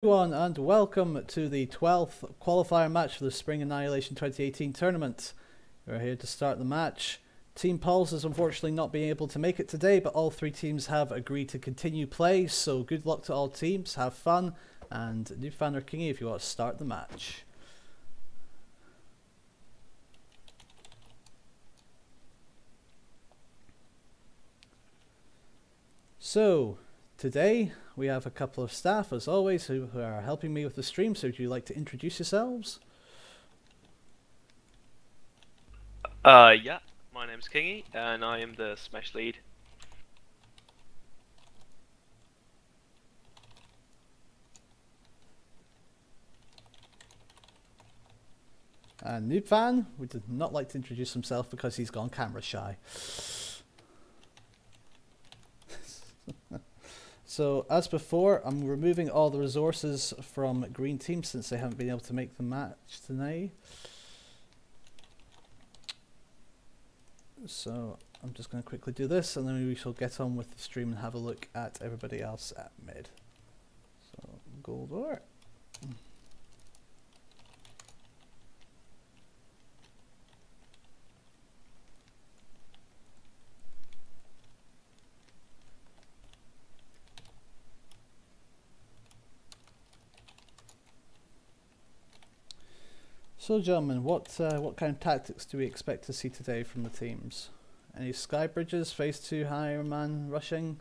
Everyone, and welcome to the 12th qualifier match for the Spring Annihilation 2018 tournament. We're here to start the match. Team Pulse is unfortunately not being able to make it today, but all three teams have agreed to continue play, so good luck to all teams, have fun, and Newfan or Kingy if you want to start the match. So, today we have a couple of staff, as always, who are helping me with the stream. So would you like to introduce yourselves? Yeah, my name's Kingy, and I am the Smash lead. And Noobfan would not like to introduce himself because he's gone camera shy. So, as before, I'm removing all the resources from Green Team since they haven't been able to make the match tonight. So, I'm just going to quickly do this and then we shall get on with the stream and have a look at everybody else at mid. So, gold ore. So gentlemen, what kind of tactics do we expect to see today from the teams? Any Skybridges, phase 2 Iron Man rushing?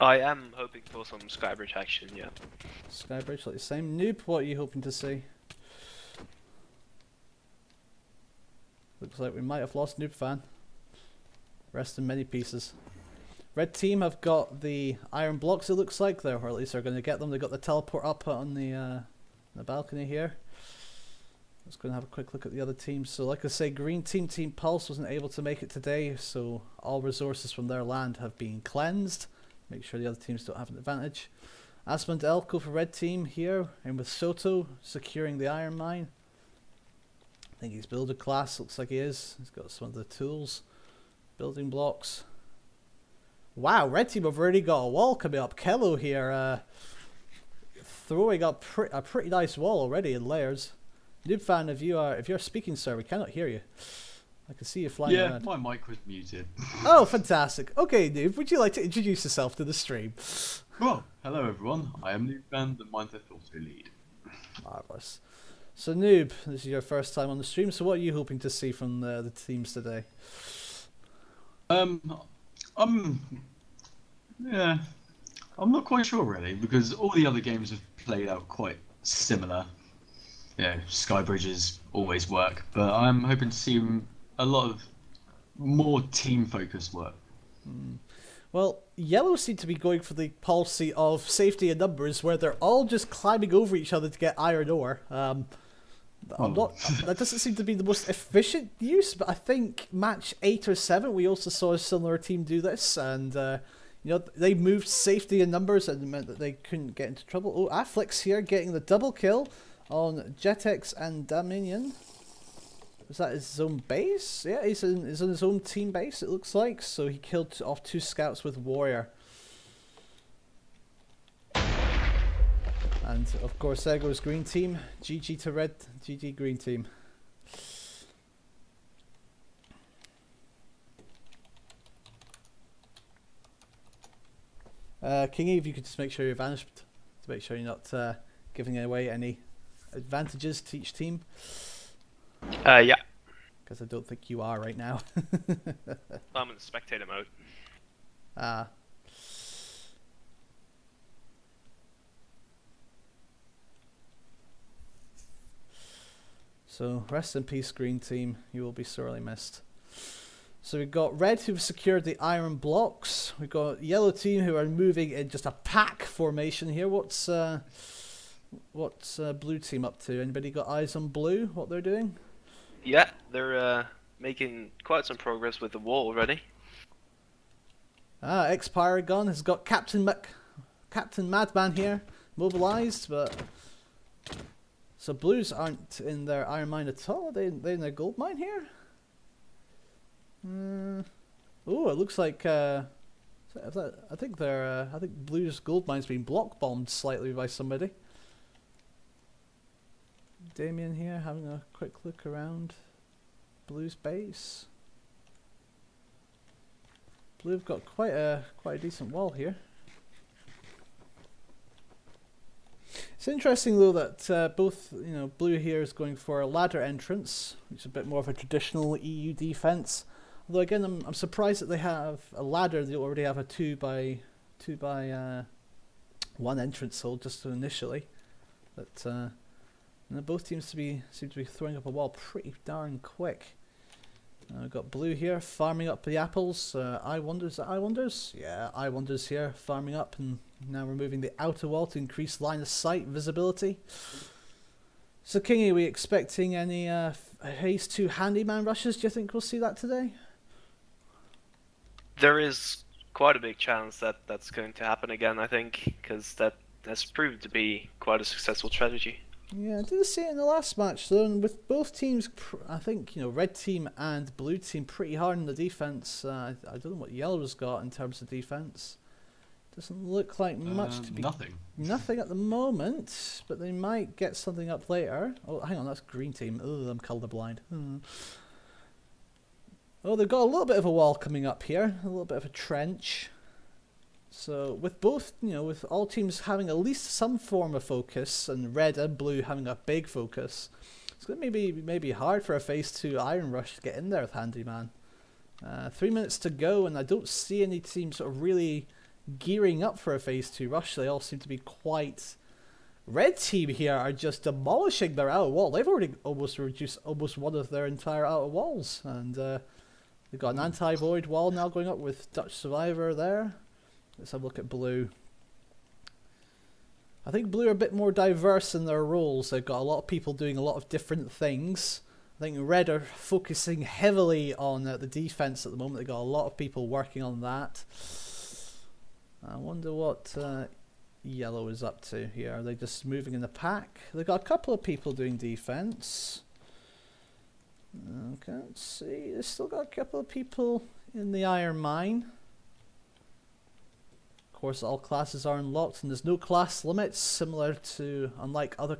I am hoping for some Skybridge action, yeah. Skybridge, like the same. Noob, what are you hoping to see? Looks like we might have lost Noobfan. Rest in many pieces. Red team have got the iron blocks, it looks like, or at least they're going to get them. They got the teleport up on the balcony here. Let's go and have a quick look at the other teams. So like I say, Green Team, Team Pulse wasn't able to make it today, so all resources from their land have been cleansed. Make sure the other teams don't have an advantage. Asmund Elko for Red Team here, and with Soto securing the iron mine. I think he's builder class, looks like he is. He's got some of the tools, building blocks. Wow, Red Team have already got a wall coming up. Kello here, throwing up a pretty nice wall already in layers. Noobfan, if you're speaking, sir, we cannot hear you. I can see you flying around. Yeah, my mic was muted. Oh, fantastic. Okay, Noob, would you like to introduce yourself to the stream? Well, hello everyone. I am Noobfan, the Mindset Auto lead. Marvelous. So Noob, this is your first time on the stream, so what are you hoping to see from the teams today? I'm not quite sure really, because all the other games have played out quite similar. Yeah, Skybridges always work, but I'm hoping to see a lot of more team-focused work. Well, Yellow seem to be going for the policy of safety in numbers, where they're all just climbing over each other to get iron ore. That doesn't seem to be the most efficient use, but I think match 8 or 7 we also saw a similar team do this, and you know, they moved safety in numbers and it meant that they couldn't get into trouble. Oh, Afflex here getting the double kill on Jetex and Dominion. Was that his own base? Yeah, he's on his own team base, it looks like. So he killed off 2 scouts with Warrior. And of course there goes Green Team. GG to Red, GG Green Team. Kingy, if you could just make sure you're vanished, to make sure you're not giving away any advantages to each team. Yeah. Because I don't think you are right now. I'm in spectator mode. Ah. So, rest in peace, Green Team. You will be sorely missed. So we've got Red who've secured the iron blocks. We've got Yellow Team who are moving in just a pack formation here. What's Blue Team up to? Anybody got eyes on Blue? What they're doing? Yeah, they're making quite some progress with the wall already. Ah, X-Paragon has got Captain Madman here mobilized, but so Blues aren't in their iron mine at all. Are they in their gold mine here? Oh, it looks like I think they're. I think Blue's gold mine's been block bombed slightly by somebody. Damien here having a quick look around Blue's base. Blue have got quite a decent wall here. It's interesting though that both, Blue here is going for a ladder entrance, which is a bit more of a traditional EU defense. Although again, I'm surprised that they have a ladder. They already have a 2 by 1 entrance hole just initially. But both teams seem to be throwing up a wall pretty darn quick. We've got Blue here farming up the apples. I Wonders, yeah, I Wonders here farming up and now removing the outer wall to increase line of sight visibility. So Kingy, are we expecting any Haze 2 handyman rushes? Do you think we'll see that today? There is quite a big chance that that's going to happen again, I think, because that has proved to be quite a successful strategy. Yeah, I didn't see it in the last match though, and with both teams, I think, Red team and Blue team pretty hard in the defense. I don't know what Yellow's got in terms of defense. Doesn't look like much to be... Nothing at the moment, but they might get something up later. Oh, hang on, that's Green team. Oh, I'm colourblind. Oh, they've got a little bit of a wall coming up here, a little bit of a trench. So with both, with all teams having at least some form of focus, and Red and Blue having a big focus, it's going to maybe hard for a phase 2 Iron Rush to get in there with Handyman. 3 minutes to go, and I don't see any teams sort of really gearing up for a phase 2 rush. They all seem to be quite... Red team here are just demolishing their outer wall. They've already almost reduced almost one of their entire outer walls, and they've got an anti-void wall now going up with Dutch Survivor there. Let's have a look at Blue. I think Blue are a bit more diverse in their roles. They've got a lot of people doing a lot of different things. I think Red are focusing heavily on the defense at the moment. They've got a lot of people working on that. I wonder what Yellow is up to here. Are they just moving in the pack? They've got a couple of people doing defense. Okay, let's see. They've still got a couple of people in the iron mine. Of course, all classes are unlocked, and there's no class limits, similar to unlike other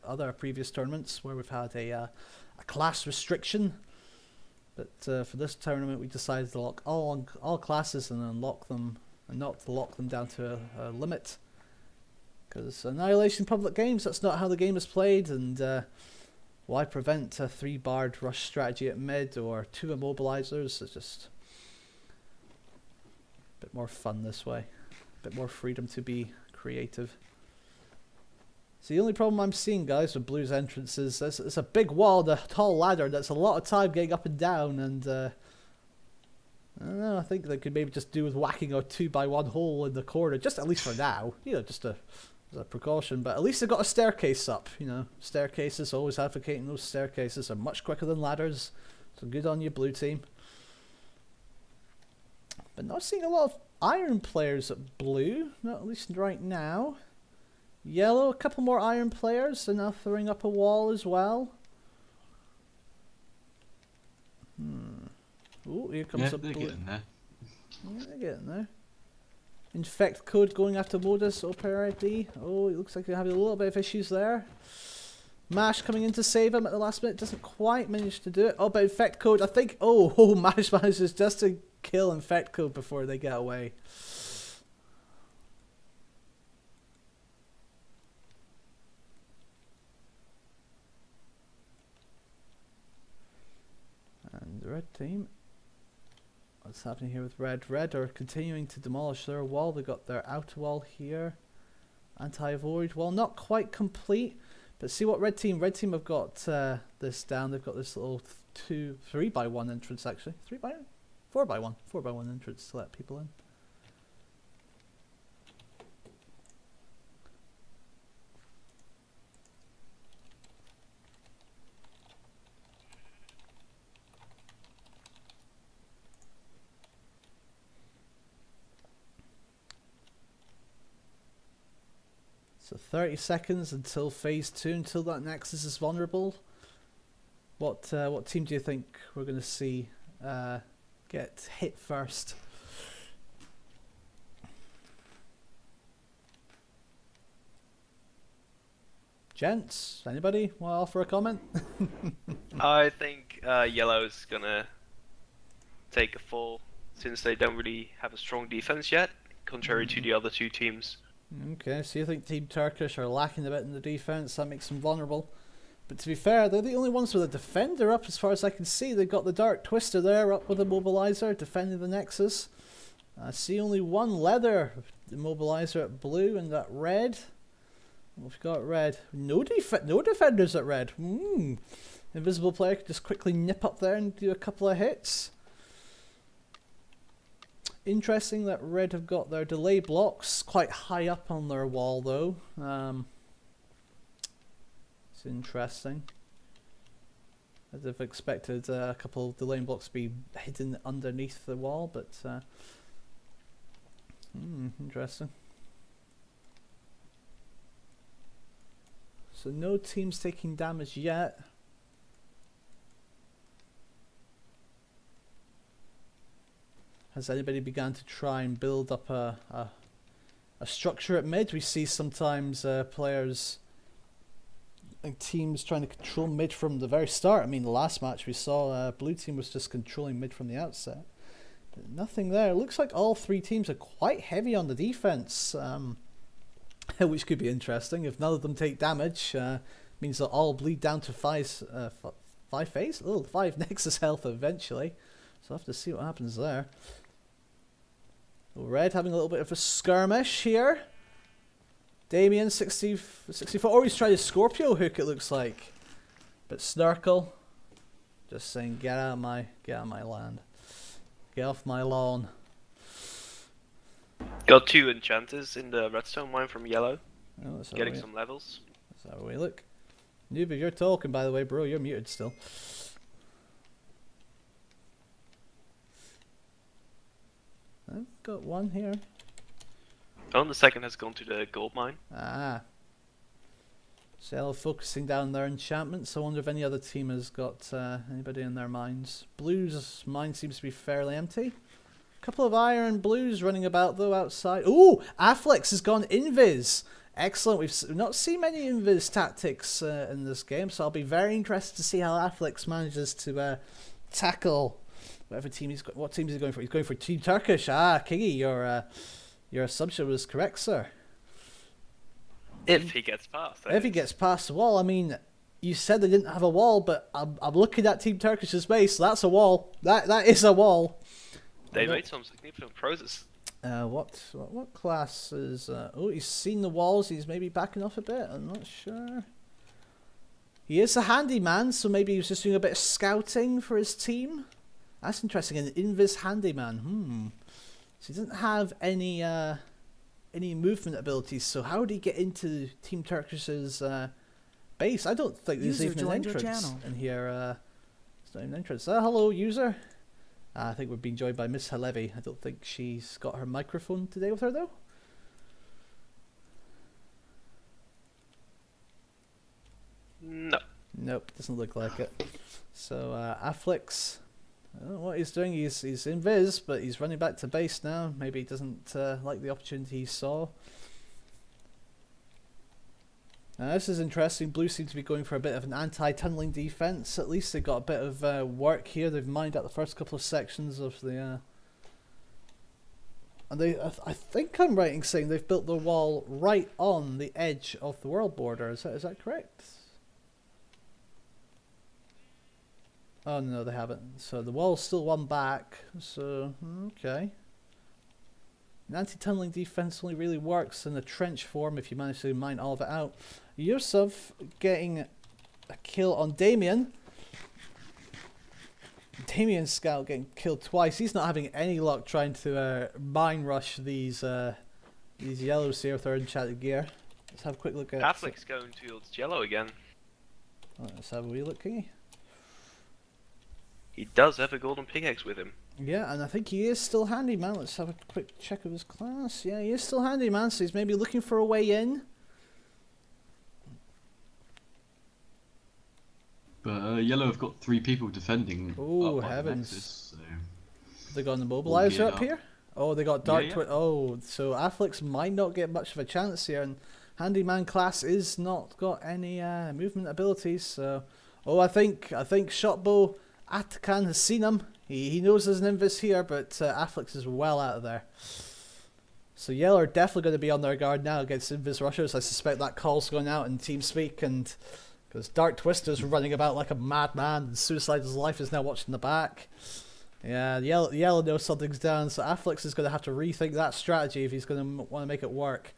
other previous tournaments where we've had a class restriction. But for this tournament, we decided to lock all classes and unlock them, and not to lock them down to a limit. Because Annihilation public games, that's not how the game is played, and why prevent a 3-barred rush strategy at mid or 2 immobilizers? It's just a bit more fun this way, a bit more freedom to be creative. So the only problem I'm seeing, guys, with Blue's entrances is it's a big wall, the tall ladder, that's a lot of time getting up and down, and I don't know, I think they could maybe just do with whacking a 2x1 hole in the corner, just at least for now, just as a precaution, but at least they've got a staircase up, staircases, always advocating those staircases are much quicker than ladders, so good on you, Blue team. But not seeing a lot of iron players at Blue, not at least right now. Yellow, a couple more iron players, and now throwing up a wall as well. Oh, here comes a Blue. Getting there. Yeah, they're getting there. Infect code going after Modus, Operati. Oh, it looks like they're having a little bit of issues there. Mash coming in to save him at the last minute, doesn't quite manage to do it. Oh, but Infect code, I think. Oh, Mash manages just to kill Infect code before they get away. And the red team. What's happening here with Red? Red are continuing to demolish their wall. They've got their outer wall here. Anti-void wall, not quite complete. But see what Red team have got this down. They've got this little 3x1 entrance actually. 4x1 entrance to let people in. So 30 seconds until phase 2, until that nexus is vulnerable. What team do you think we're going to see get hit first? Gents, anybody want to offer a comment? I think yellow's gonna take a fall since they don't really have a strong defense yet, contrary to the other two teams. Okay, so you think Team Turkish are lacking a bit in the defense, that makes them vulnerable. But to be fair, they're the only ones with a defender up as far as I can see. They've got the Dark Twister there up with a mobilizer defending the nexus. I see only one leather immobilizer at blue and that red. We've got red. No defenders at red. Invisible player could just quickly nip up there and do a couple of hits. Interesting that red have got their delay blocks quite high up on their wall though. It's interesting. I'd have expected a couple of delay blocks to be hidden underneath the wall, but interesting. So no teams taking damage yet. Has anybody begun to try and build up a structure at mid? We see sometimes players and teams trying to control mid from the very start. I mean, the last match we saw blue team was just controlling mid from the outset. But nothing there. It looks like all three teams are quite heavy on the defense. Which could be interesting. If none of them take damage, means they'll all bleed down to five nexus health eventually. So I'll have to see what happens there. Red having a little bit of a skirmish here. Damien 64. Oh, he's trying to Scorpio hook, it looks like. But Snurkle just saying, get out of my land. Get off my lawn. Got 2 enchanters in the redstone mine from yellow. Oh, getting some levels. That's how we look. Noob, if you're talking, by the way, bro, you're muted still. I've got one here. Oh, and the second has gone to the gold mine. Ah. So focusing down their enchantments. I wonder if any other team has got anybody in their mines. Blue's mine seems to be fairly empty. Couple of iron blues running about though outside. Ooh, Afflex has gone invis. Excellent. We've not seen many invis tactics in this game, so I'll be very interested to see how Afflex manages to tackle whatever team he's got. What team is he going for? He's going for Team Turkish. Ah, Kingy, your assumption was correct, sir. If he gets past. If he gets past the wall, I mean, you said they didn't have a wall, but I'm looking at Team Turkish's base. So that's a wall. That is a wall. They made some significant progress. What class is... oh, he's seen the walls. He's maybe backing off a bit. I'm not sure. He is a handyman, so maybe he was just doing a bit of scouting for his team. That's interesting. An invis handyman. So he doesn't have any movement abilities. So how would he get into Team Turkish's base? I don't think there's even an entrance in here. It's not even an entrance. Hello, user. I think we're being joined by Miss Halevi. I don't think she's got her microphone today with her though. No. Nope, doesn't look like it. So Afflex, I don't know what he's doing. He's invis, but he's running back to base now. Maybe he doesn't like the opportunity he saw. Now this is interesting. Blue seem to be going for a bit of an anti-tunneling defense. At least they got a bit of work here. They've mined out the first couple of sections of the. And they, I think I'm right in saying they've built the wall right on the edge of the world border. Is that correct? Oh no, they haven't. So the wall's still one back. So okay. An anti-tunneling defense only really works in a trench form if you manage to mine all of it out. Yusuf getting a kill on Damien. Damien's scout getting killed twice. He's not having any luck trying to mine rush these yellows here with their enchanted gear. Let's have a quick look at. Affleck's going towards yellow again. Let's have a wee look, Kingy. He does have a golden pickaxe with him. Yeah, and I think he is still handyman. Let's have a quick check of his class. Yeah, he is still handyman, so he's maybe looking for a way in. But yellow have got 3 people defending. Oh heavens! Nexus, so they got an immobilizer up here. Oh, they got dark. Yeah. Oh, so Afflex might not get much of a chance here. And Handyman class is not got any movement abilities, so... Oh, I think Shotbow Atakan has seen him. He knows there's an Invis here, but Afflex is well out of there. So Yellow are definitely going to be on their guard now against Invis rushers. I suspect that call's going out in TeamSpeak, and because Dark Twister's running about like a madman, and Suicide's life is now watching the back. Yeah, Yellow knows something's down, so Afflex is going to have to rethink that strategy if he's going to want to make it work.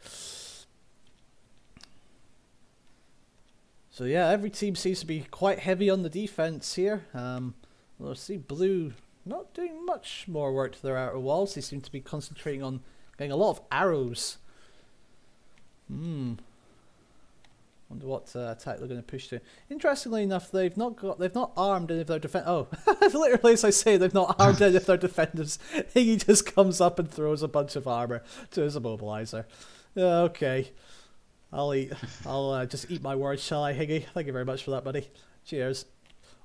So yeah, every team seems to be quite heavy on the defense here. Let's see, Blue not doing much more work to their outer walls. They seem to be concentrating on getting a lot of arrows. Wonder what attack they're going to push to. Interestingly enough, they've not armed any of their defenders. Oh, literally as I say, they've not armed any of their defenders. He just comes up and throws a bunch of armor to his immobilizer. Okay. I'll just eat my words, shall I, Higgy? Thank you very much for that, buddy. Cheers.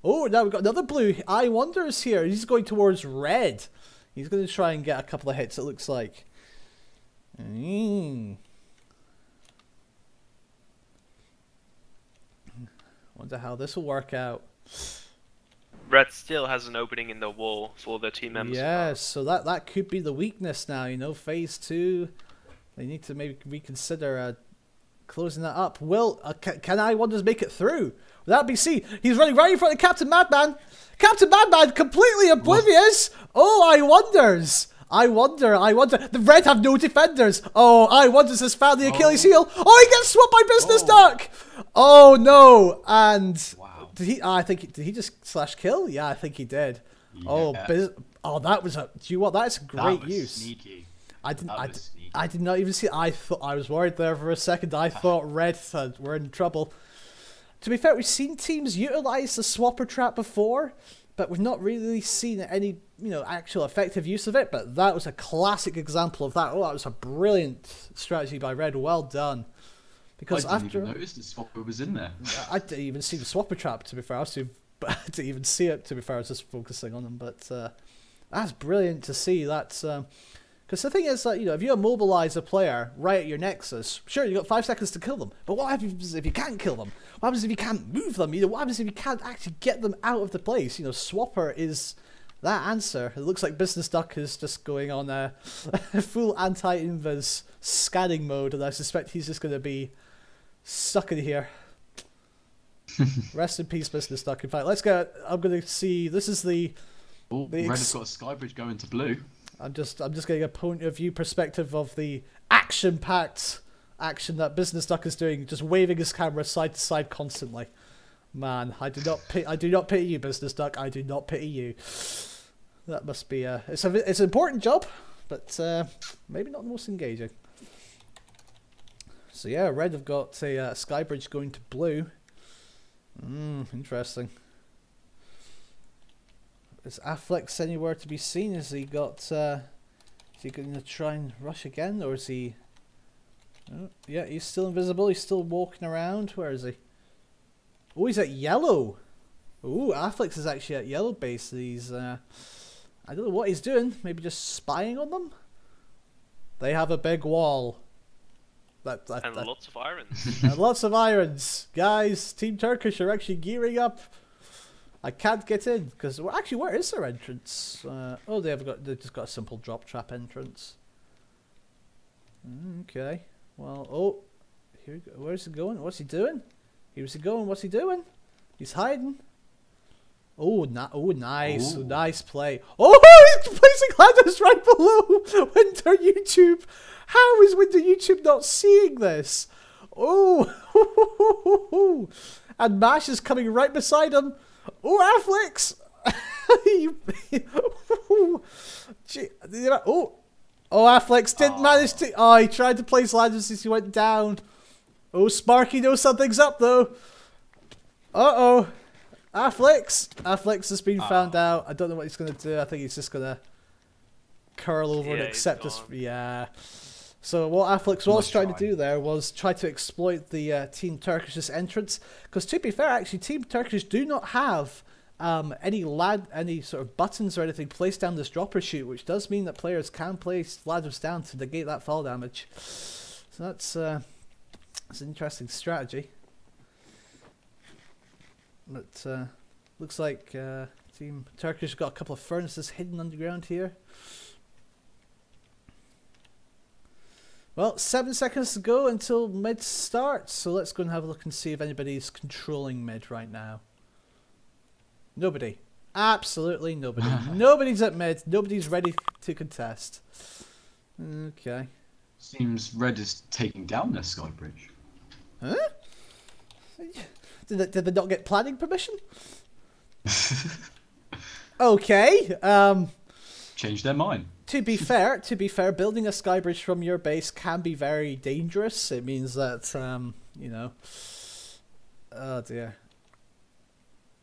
Oh, now we've got another Blue. I Wonders here. He's going towards red. He's going to try and get a couple of hits, it looks like. Wonder how this will work out. Red still has an opening in the wall for the team members. Yes, so that could be the weakness now, you know, phase 2. They need to maybe reconsider closing that up. Will can I Wonders make it through? Will that be C? He's running right in front of Captain Madman. Captain Madman completely oblivious. Oh, I Wonders. I wonder. The Red have no defenders. Oh, I Wonders has found the Achilles heel. Oh, he gets swapped by Business Duck. Oh no! And wow. Did he? Did he just slash kill? Yeah, I think he did. Yeah. Oh, that was a. Do you what? That's great that was use. Sneaky. I did not even see. I was worried there for a second. I thought Red were in trouble. To be fair, we've seen teams utilize the swapper trap before, but we've not really seen any, actual effective use of it. But that was a classic example of that. Oh, that was a brilliant strategy by Red. Well done. Because I didn't even notice the swapper was in there. I didn't even see the swapper trap, to be fair. I didn't even see it, to be fair. I was just focusing on them. But that's brilliant to see. That's because the thing is that, if you immobilize a player right at your nexus, sure, you've got 5 seconds to kill them. But what happens if you can't kill them? What happens if you can't move them? What happens if you can't actually get them out of the place? Swapper is that answer. It looks like Business Duck is just going on a full anti-invis scanning mode, and I suspect he's just going to be stuck in here. Rest in peace, Business Duck. In fact, let's go. I'm going to see. This is the. Oh, Red has got a Skybridge going to Blue. I'm just getting a point of view perspective of the action-packed action that Business Duck is doing, just waving his camera side to side constantly. Man, I do not pity you, Business Duck. I do not pity you. That must be it's an important job, but maybe not the most engaging. So yeah, Red have got a Skybridge going to Blue. Interesting. Is Afflex anywhere to be seen? Has he got? Is he going to try and rush again, or is he? Oh, yeah, he's still invisible. He's still walking around. Where is he? Oh, he's at yellow. Oh, Afflex is actually at yellow base. He's I don't know what he's doing. Maybe just spying on them. They have a big wall. And lots of irons. And lots of irons, guys. Team Turkish are actually gearing up. I can't get in because actually, where is their entrance? Oh, they've just got a simple drop trap entrance. Okay. Well, oh, here we go. Where's he going? What's he doing? Here's he going. What's he doing? He's hiding. Oh, nice. Ooh. Nice play. Oh, he's placing ladders right below Winter YouTube. How is Winter YouTube not seeing this? Oh, and Mash is coming right beside him. Oh, Afflex. Afflex didn't manage to. Oh, he tried to place ladders as he went down. Oh, Sparky knows something's up though. Uh-oh. Afflex has been found out. I don't know what he's going to do. I think he's just going to curl over and accept this. Yeah. So what Afflex was trying to do there was try to exploit the Team Turkish's entrance. Because to be fair, actually, Team Turkish do not have any sort of buttons or anything placed down this dropper chute, which does mean that players can place ladders down to negate that fall damage. So that's It's an interesting strategy. But looks like Team Turkish got a couple of furnaces hidden underground here. Well, 7 seconds to go until mid starts, so let's go and have a look and see if anybody's controlling mid right now. Nobody. Absolutely nobody. Nobody's at mid. Nobody's ready to contest. Okay. Seems Red is taking down their Skybridge. Huh? Did they not get planning permission? Okay. Changed their mind. To be fair, building a skybridge from your base can be very dangerous. It means that you know, oh dear.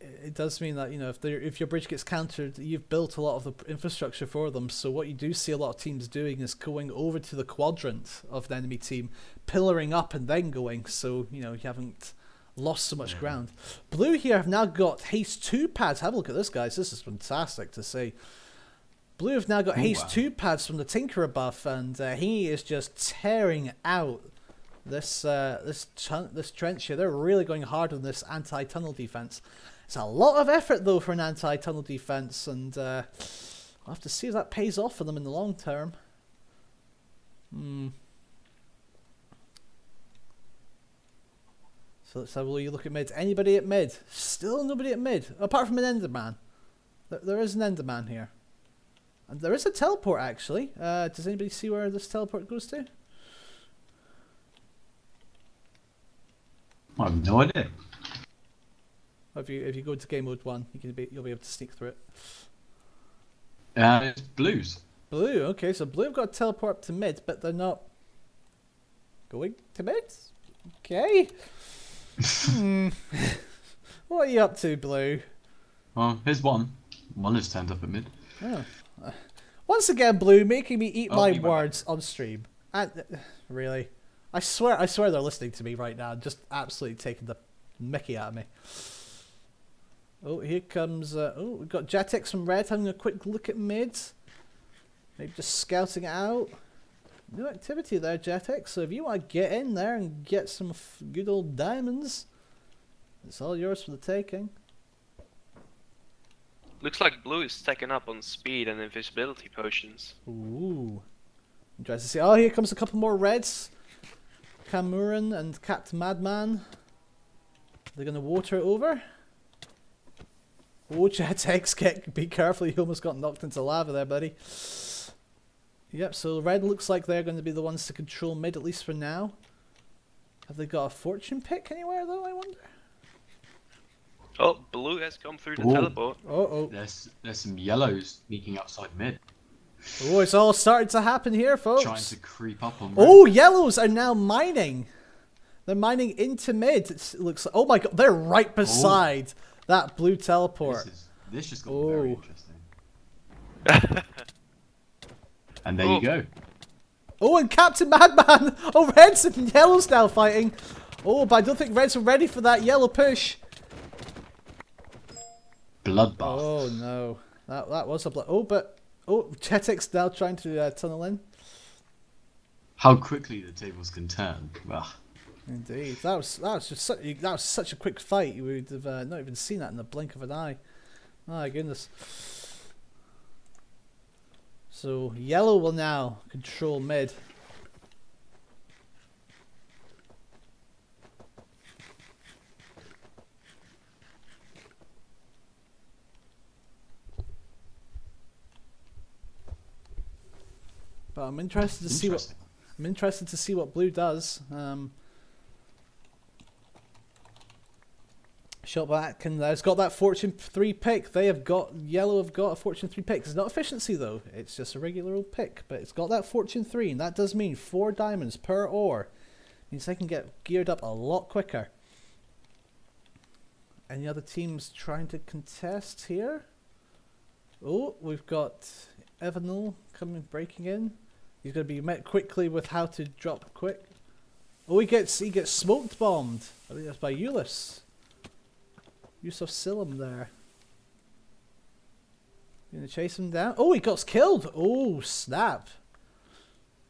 It does mean that, you know, if your bridge gets countered, you've built a lot of the infrastructure for them. So what you do see a lot of teams doing is going over to the quadrant of the enemy team, pillaring up and then going. So, you know, you haven't lost so much ground. Blue here have now got haste 2 pads. Have a look at this, guys. This is fantastic to see. Blue have now got haste 2 pads from the Tinkerer buff, and he is just tearing out this this trench here. They're really going hard on this anti-tunnel defense. It's a lot of effort though for an anti-tunnel defense, and I'll have to see if that pays off for them in the long term. So let's have a look at mid. Anybody at mid? Still nobody at mid, apart from an Enderman. There is an Enderman here. And there is a teleport actually. Does anybody see where this teleport goes to? I have no idea. If you go to game mode 1, you'll be able to sneak through it. It's Blues. Blue, okay, so Blue have got to teleport up to mid, but they're not going to mid? Okay. What are you up to, Blue? Well, here's one. One is turned up at mid. Oh. Once again, Blue, making me eat my words on stream. And really, I swear they're listening to me right now, just absolutely taking the mickey out of me. Oh, here comes. Oh, we've got Jetix from Red having a quick look at mid. Maybe just scouting it out. No activity there, Jetix. So if you want to get in there and get some good old diamonds, it's all yours for the taking. Looks like Blue is stacking up on speed and invisibility potions. Ooh. Interesting to see. Oh, here comes a couple more Reds. Camuran and Captain Madman. They're going to water it over. Oh, Jetix, be careful. You almost got knocked into lava there, buddy. Yep, so Red looks like they're going to be the ones to control mid, at least for now. Have they got a fortune pick anywhere, though, I wonder? Oh, Blue has come through the teleport. Uh-oh. There's some yellows sneaking outside mid. Oh, it's all starting to happen here, folks. Trying to creep up on Red. Oh, yellows are now mining. They're mining into mid. It looks like, oh my god, they're right beside that blue teleport. This just got very interesting. And there you go. Oh, and Captain Madman! Oh, Reds and Yellows now fighting. Oh, but I don't think Reds are ready for that yellow push. Bloodbath. Oh no, that was a blood. Oh, but Jetix now trying to tunnel in. How quickly the tables can turn. Ugh. Indeed, that was such a quick fight. You would have not even seen that in the blink of an eye. My goodness. So yellow will now control mid. But I'm interested to see what blue does. Shotbow has got that fortune 3 pick. Yellow have got a fortune 3 pick. It's not efficiency though. It's just a regular old pick, but it's got that fortune 3, and that does mean 4 diamonds per ore. Means they can get geared up a lot quicker. Any other teams trying to contest here? Oh, we've got Evanil breaking in. He's going to be met quickly with how to drop quick. Oh, he gets smoked bombed. I think that's by Ulyss. Yusuf Silam there. Gonna chase him down. Oh, he got killed. Oh, snap.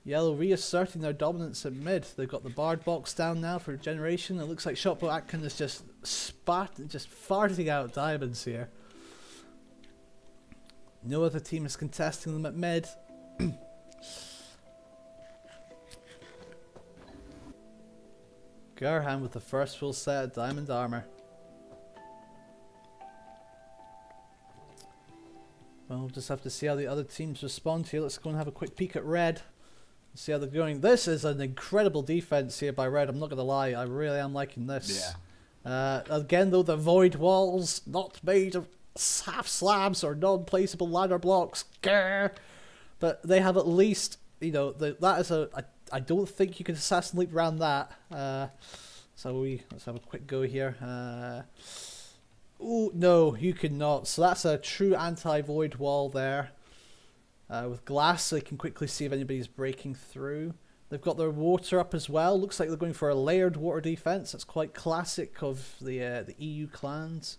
Yellow reasserting their dominance at mid. They've got the Bard box down now for generation. It looks like Shotbow Atkin is just farting out diamonds here. No other team is contesting them at mid. Gerhan with the first full set of diamond armor. Well, we'll just have to see how the other teams respond here. Let's go and have a quick peek at red. See how they're going. This is an incredible defense here by red. I'm not going to lie. I really am liking this. Yeah. Again, though, the void walls, not made of half slabs or non-placeable ladder blocks. Grr. But they have at least, you know, that is I don't think you can assassin leap around that. Let's have a quick go here. Oh, no, you cannot. So that's a true anti-void wall there. With glass, so they can quickly see if anybody's breaking through. They've got their water up as well. Looks like they're going for a layered water defense. That's quite classic of the EU clans.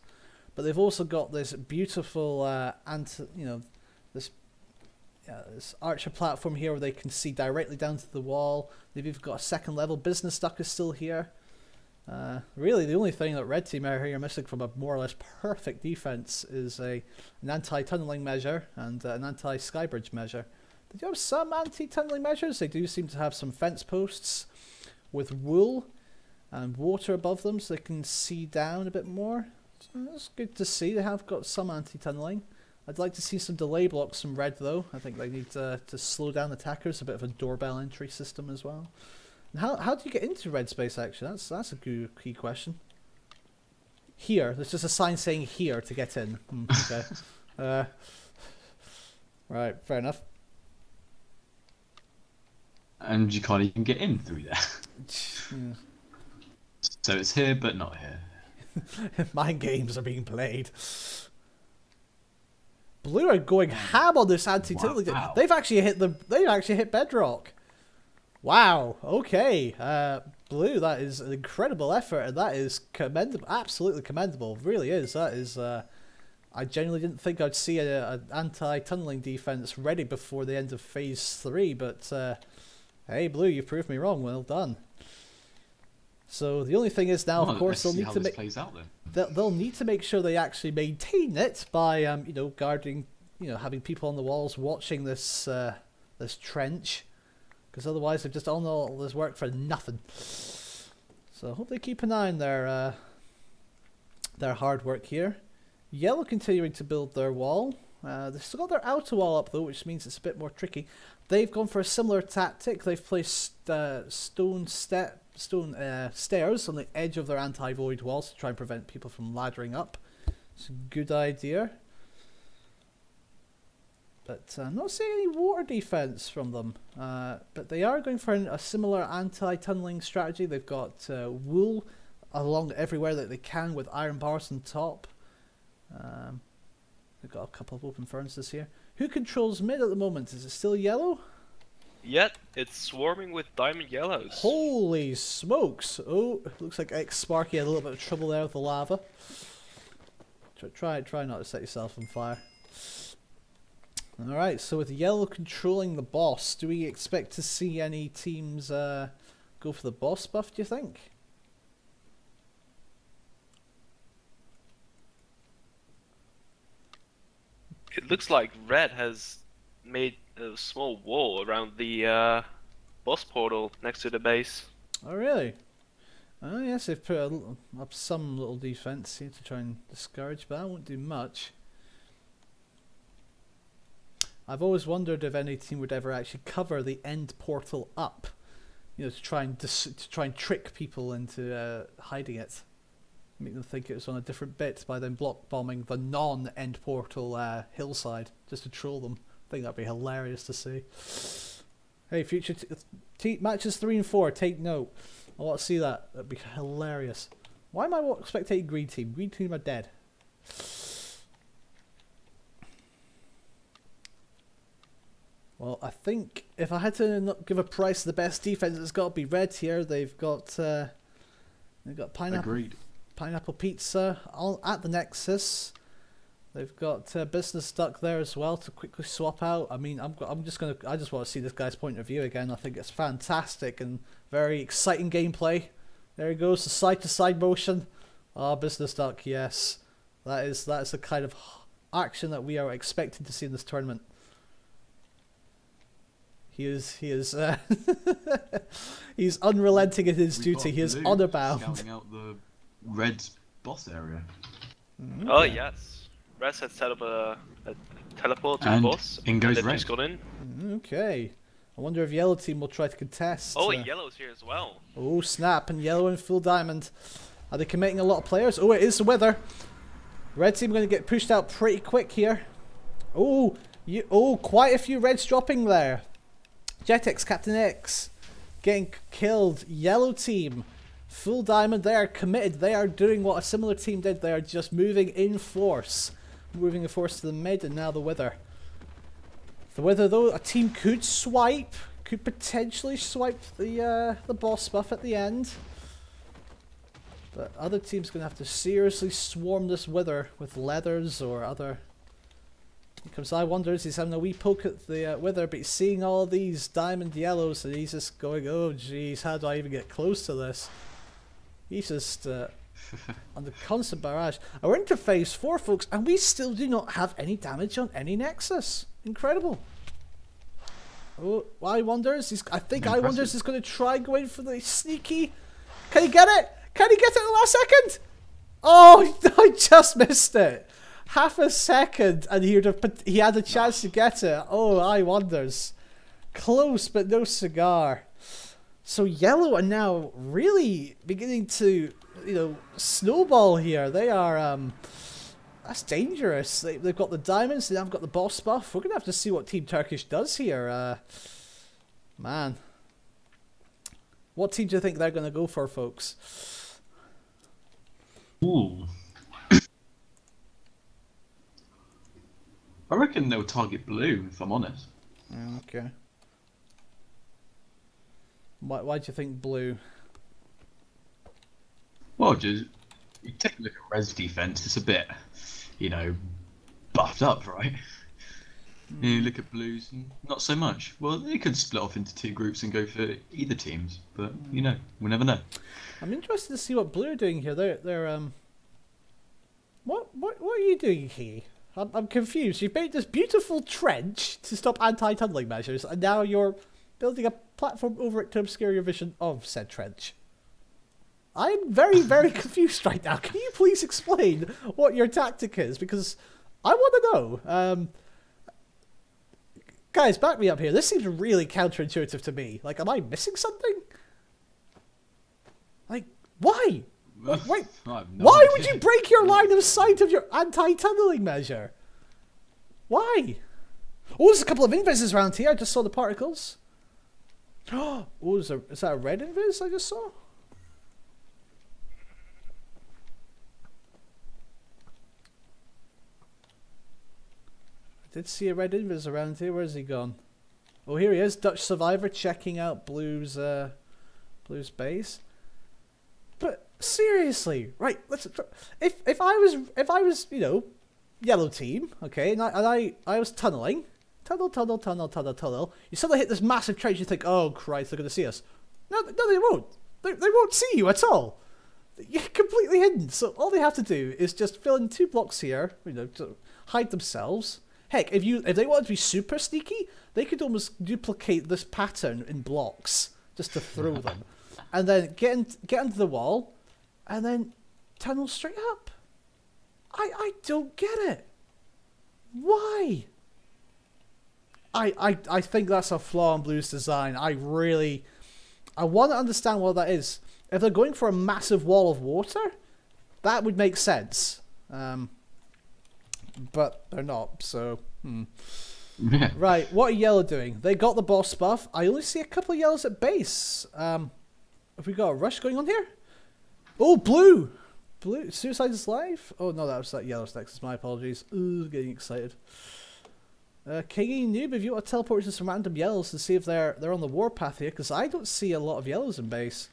But they've also got this beautiful this archer platform here where they can see directly down to the wall. They've even got a second level. Business duck is still here. Really, the only thing that red team are here missing from a more or less perfect defense is an anti-tunneling measure and an anti-skybridge measure. They do have some anti-tunneling measures. They do seem to have some fence posts with wool and water above them so they can see down a bit more. So that's good to see. They have got some anti-tunneling. I'd like to see some delay blocks from red though. I think they need to slow down attackers, a bit of a doorbell entry system as well. How do you get into red space actually? That's a good key question. Here, there's just a sign saying here to get in. Okay. Right, fair enough. And you can't even get in through there. Yeah. So it's here but not here. Mind games are being played. Blue are going ham on this anti-tunneling. Wow. They've actually hit bedrock. Wow, okay. Blue, that is an incredible effort, and that is commendable, absolutely commendable. It really is. That is, I genuinely didn't think I'd see an anti-tunneling defense ready before the end of phase 3, but hey, Blue, you proved me wrong. Well done. So the only thing is now, of course, they'll need to make they'll need to make sure they actually maintain it by you know, guarding, you know, having people on the walls watching this this trench. Because otherwise they've just done all this work for nothing. So I hope they keep an eye on their hard work here. Yellow continuing to build their wall. They've still got their outer wall up though, which means it's a bit more tricky. They've gone for a similar tactic. They've placed stone stairs on the edge of their anti-void walls to try and prevent people from laddering up. It's a good idea. But I'm not seeing any water defense from them. But they are going for a similar anti-tunneling strategy. They've got wool along everywhere that they can with iron bars on top. They've got a couple of open furnaces here. Who controls mid at the moment? Is it still yellow? Yet, it's swarming with diamond yellows. Holy smokes! Oh, looks like X-Sparky had a little bit of trouble there with the lava. Try not to set yourself on fire. Alright, so with yellow controlling the boss, do we expect to see any teams go for the boss buff, do you think? It looks like red has made a small wall around the boss portal next to the base. Oh really? Oh yes, they've put up some little defense here to try and discourage, but that won't do much. I've always wondered if any team would ever actually cover the end portal up, you know, to try and trick people into hiding it, make them think it was on a different bit by then block bombing the non-end portal hillside just to troll them. I think that'd be hilarious to see. Hey, future matches 3 and 4, take note. I want to see that. That'd be hilarious. Why am I spectating green team? Green team are dead. Well, I think if I had to not give a price to the best defense, it's got to be red here. They've got pineapple, Agreed. pineapple pizza at the nexus. They've got business duck there as well to quickly swap out. I mean, I just want to see this guy's point of view again. I think it's fantastic and very exciting gameplay. There he goes, the side to side motion. Ah, business duck, yes, that is the kind of action that we are expecting to see in this tournament. He is he's unrelenting in his duty. He is unbound. Scouting out the red boss area. Okay. Oh yes, Red has set up a teleport to the boss. In goes and red. Just gone in. Okay. I wonder if yellow team will try to contest. Oh, yellow's here as well. Oh snap! And yellow and full diamond. Are they committing a lot of players? Oh, it is the weather. Red team going to get pushed out pretty quick here. Oh, quite a few reds dropping there. Jetix, Captain X, getting killed. Yellow team, full diamond. They are committed. They are doing what a similar team did. They are just moving in force, moving the force to the mid, and now the wither. The wither, though, a team could swipe, could potentially swipe the boss buff at the end. But other teams gonna have to seriously swarm this wither with leathers or other. Here comes I Wonders. He's having a wee poke at the wither, but he's seeing all these diamond yellows, and he's just going, "Oh, jeez, how do I even get close to this?" He's just under constant barrage. And we're into phase 4, folks, and we still do not have any damage on any nexus. Incredible. Oh, I Wonders. I think I Wonders is going to try going for the sneaky. Can he get it? Can he get it in the last second? Oh, I just missed it. Half a second, and he had a chance to get it. Oh, I Wonders. Close, but no cigar. So yellow are now really beginning to, snowball here. They are, that's dangerous. They've got the diamonds, they've got the boss buff. We're going to have to see what Team Turkish does here. Man. What team do you think they're going to go for, folks? Ooh. I reckon they'll target blue, if I'm honest. Okay. Why do you think blue? Well, just you take a look at res defense. It's a bit, buffed up, right? You look at blues, not so much. Well, they could split off into 2 groups and go for either teams, but we never know. I'm interested to see what blue are doing here. They're what are you doing here? I'm confused. You've made this beautiful trench to stop anti-tunneling measures, and now you're building a platform over it to obscure your vision of said trench. I'm very, very confused right now. Can you please explain what your tactic is? Because I want to know. Guys, back me up here. This seems really counterintuitive to me. Like, am I missing something? Like, why? Wait, why would you break your line of sight of your anti-tunneling measure? Why? Oh, there's a couple of invises around here. I just saw the particles. Oh, is that a red invis I just saw? I did see a red invis around here. Where's he gone? Oh, here he is. Dutch survivor checking out Blue's base. But seriously, right? Let's. If I was yellow team, okay, and I was tunneling. Tunnel. You suddenly hit this massive trench. You think, oh Christ, they're going to see us. No, they won't. They won't see you at all. You're completely hidden. So all they have to do is just fill in 2 blocks here, to hide themselves. Heck, if they wanted to be super sneaky, they could almost duplicate this pattern in blocks just to throw them, and then get under the wall, and then tunnel straight up. I don't get it. Why? I think that's a flaw in Blue's design. I want to understand what that is. If they're going for a massive wall of water, that would make sense. But they're not, so... Right, what are yellow doing? They got the boss buff. I only see a couple of yellows at base. Have we got a rush going on here? Oh, blue! Blue, Suicide is live? Oh no, that was that yellow's nexus, my apologies. Ooh, getting excited. Kingy Noob, if you want to teleport to some random yellows to see if they're on the warpath here, because I don't see a lot of yellows in base.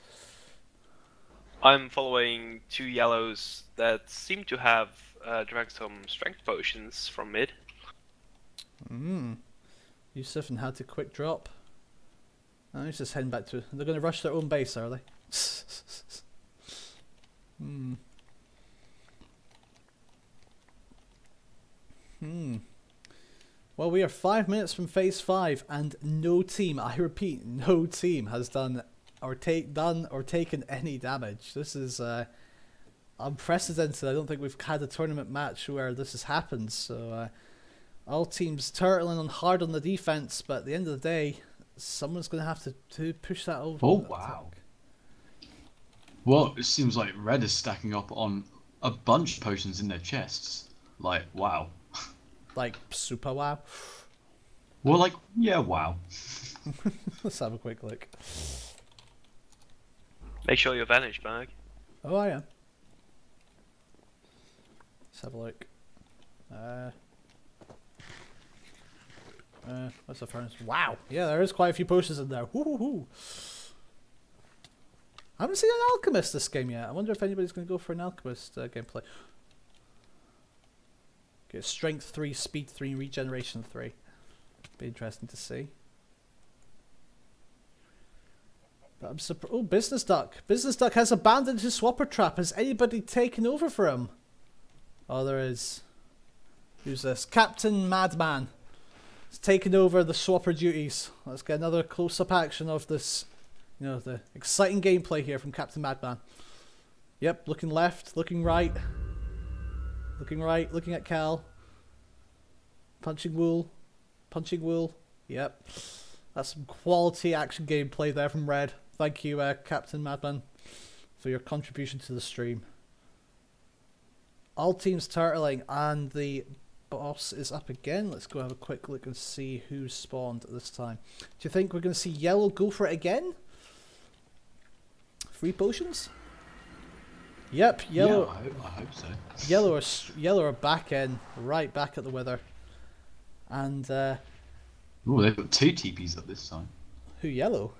I'm following 2 yellows that seem to have drank some strength potions from mid. Yusuf and had to quick drop. Oh, he's just heading back to... They're going to rush their own base, are they? Well, we are 5 minutes from phase 5, and no team, I repeat, no team has done or taken any damage. This is unprecedented. I don't think we've had a tournament match where this has happened. So all teams turtling on hard on the defense, but at the end of the day, someone's going to have to push that over. Oh, wow. Well, it seems like Red is stacking up on a bunch of potions in their chests. Like, wow. Like, super wow. Well, like, yeah, wow. Let's have a quick look. Make sure you're vanish bag. Oh, I am. Let's have a look. What's the furnace? Wow. Yeah, there is quite a few potions in there. Woo-hoo-hoo. I haven't seen an alchemist this game yet. I wonder if anybody's going to go for an alchemist gameplay. Okay, strength 3, speed 3, regeneration 3. Be interesting to see. But I'm surprised. Oh, Business Duck. Business Duck has abandoned his swapper trap. Has anybody taken over for him? Oh, there is. Who's this? Captain Madman. He's taken over the swapper duties. Let's get another close-up action of this. You know, the exciting gameplay here from Captain Madman. Yep, looking left, looking right. Looking right, looking at Cal. Punching wool. Punching wool. Yep. That's some quality action gameplay there from Red. Thank you, Captain Madman, for your contribution to the stream. All teams turtling, and the boss is up again. Let's go have a quick look and see who's spawned this time. Do you think we're going to see Yellow go for it again? Free potions? Yep, Yellow. Yeah, I hope so. Yellow are back in, right back at the wither. And oh, they've got 2 TPs up this time. who, Yellow?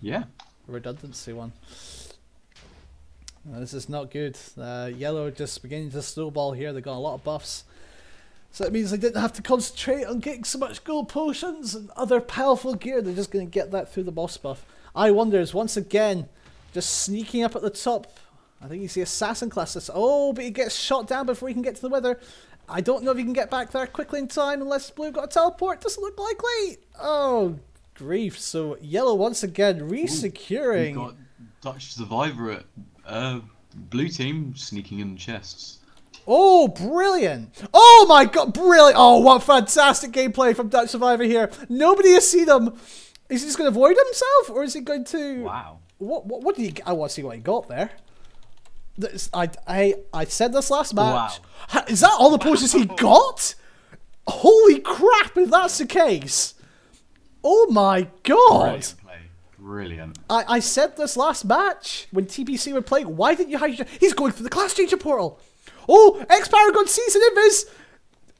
Yeah. Redundancy one. This is not good. Yellow are just beginning to snowball here. They've got a lot of buffs. So that means they didn't have to concentrate on getting so much gold potions and other powerful gear. They're just going to get that through the boss buff. I Wonders, once again, just sneaking up at the top. I think he's the assassin class. Oh, but he gets shot down before he can get to the wither. I don't know if he can get back there quickly in time unless Blue got a teleport. Doesn't look likely. Oh, grief. So Yellow once again re-securing. We've got Dutch Survivor at Blue team sneaking in chests. Oh, brilliant. Oh my god, brilliant. Oh, what fantastic gameplay from Dutch Survivor here. Nobody has seen him. Is he just going to avoid himself, or is he going to... Wow. What did he... I want to see what he got there. I said this last match. Wow. Is that all the potions he got? Holy crap, if that's the case. Oh my god. Brilliant. I said this last match when TBC were playing. Why didn't you hide your... He's going for the class changer portal. Oh, X-Paragon season invis.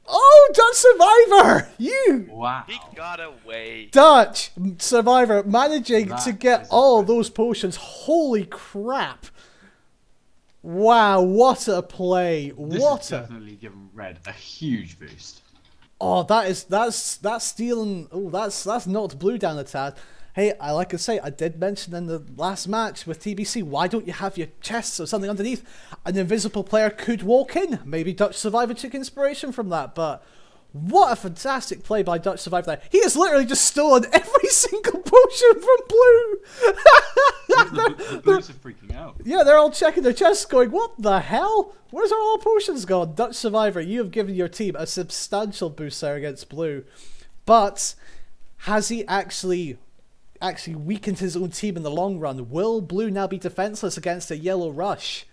Oh, Dutch Survivor. You. Wow. He got away. Dutch Survivor managing to get all those potions. Holy crap. Wow, what a play. This has definitely given Red a huge boost. Oh, that's stealing. Oh, that's knocked Blue down a tad. Hey, like I say, I did mention in the last match with TBC, why don't you have your chests or something underneath? An invisible player could walk in. Maybe Dutch Survivor took inspiration from that, but what a fantastic play by Dutch Survivor there. He has literally just stolen every single potion from Blue. The Blues are freaking out. Yeah, they're all checking their chests going, what the hell? Where's our all potions gone? Dutch Survivor, you have given your team a substantial boost there against Blue. But has he actually weakened his own team in the long run? Will Blue now be defenseless against a Yellow rush?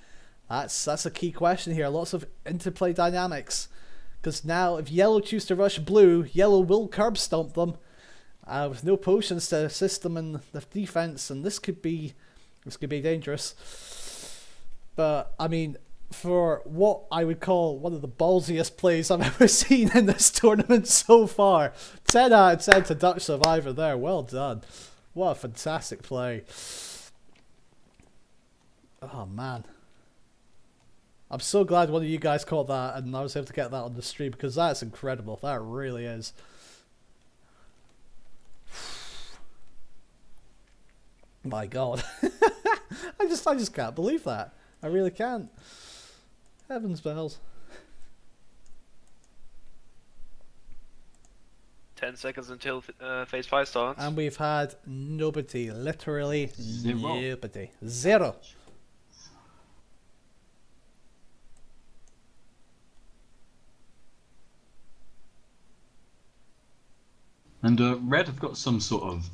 That's a key question here. Lots of interplay dynamics. Because now, if Yellow choose to rush Blue, Yellow will curb stomp them with no potions to assist them in the defense, and this could be dangerous. But I mean, for what I would call one of the ballsiest plays I've ever seen in this tournament so far, 10 out of 10 to Dutch Survivor there. Well done. What a fantastic play. Oh man. I'm so glad one of you guys caught that and I was able to get that on the stream because that's incredible. That really is. My God. I just can't believe that. I really can't. Heavens bells. 10 seconds until phase 5 starts. And we've had nobody. Literally Zero. nobody. Zero. And Red have got some sort of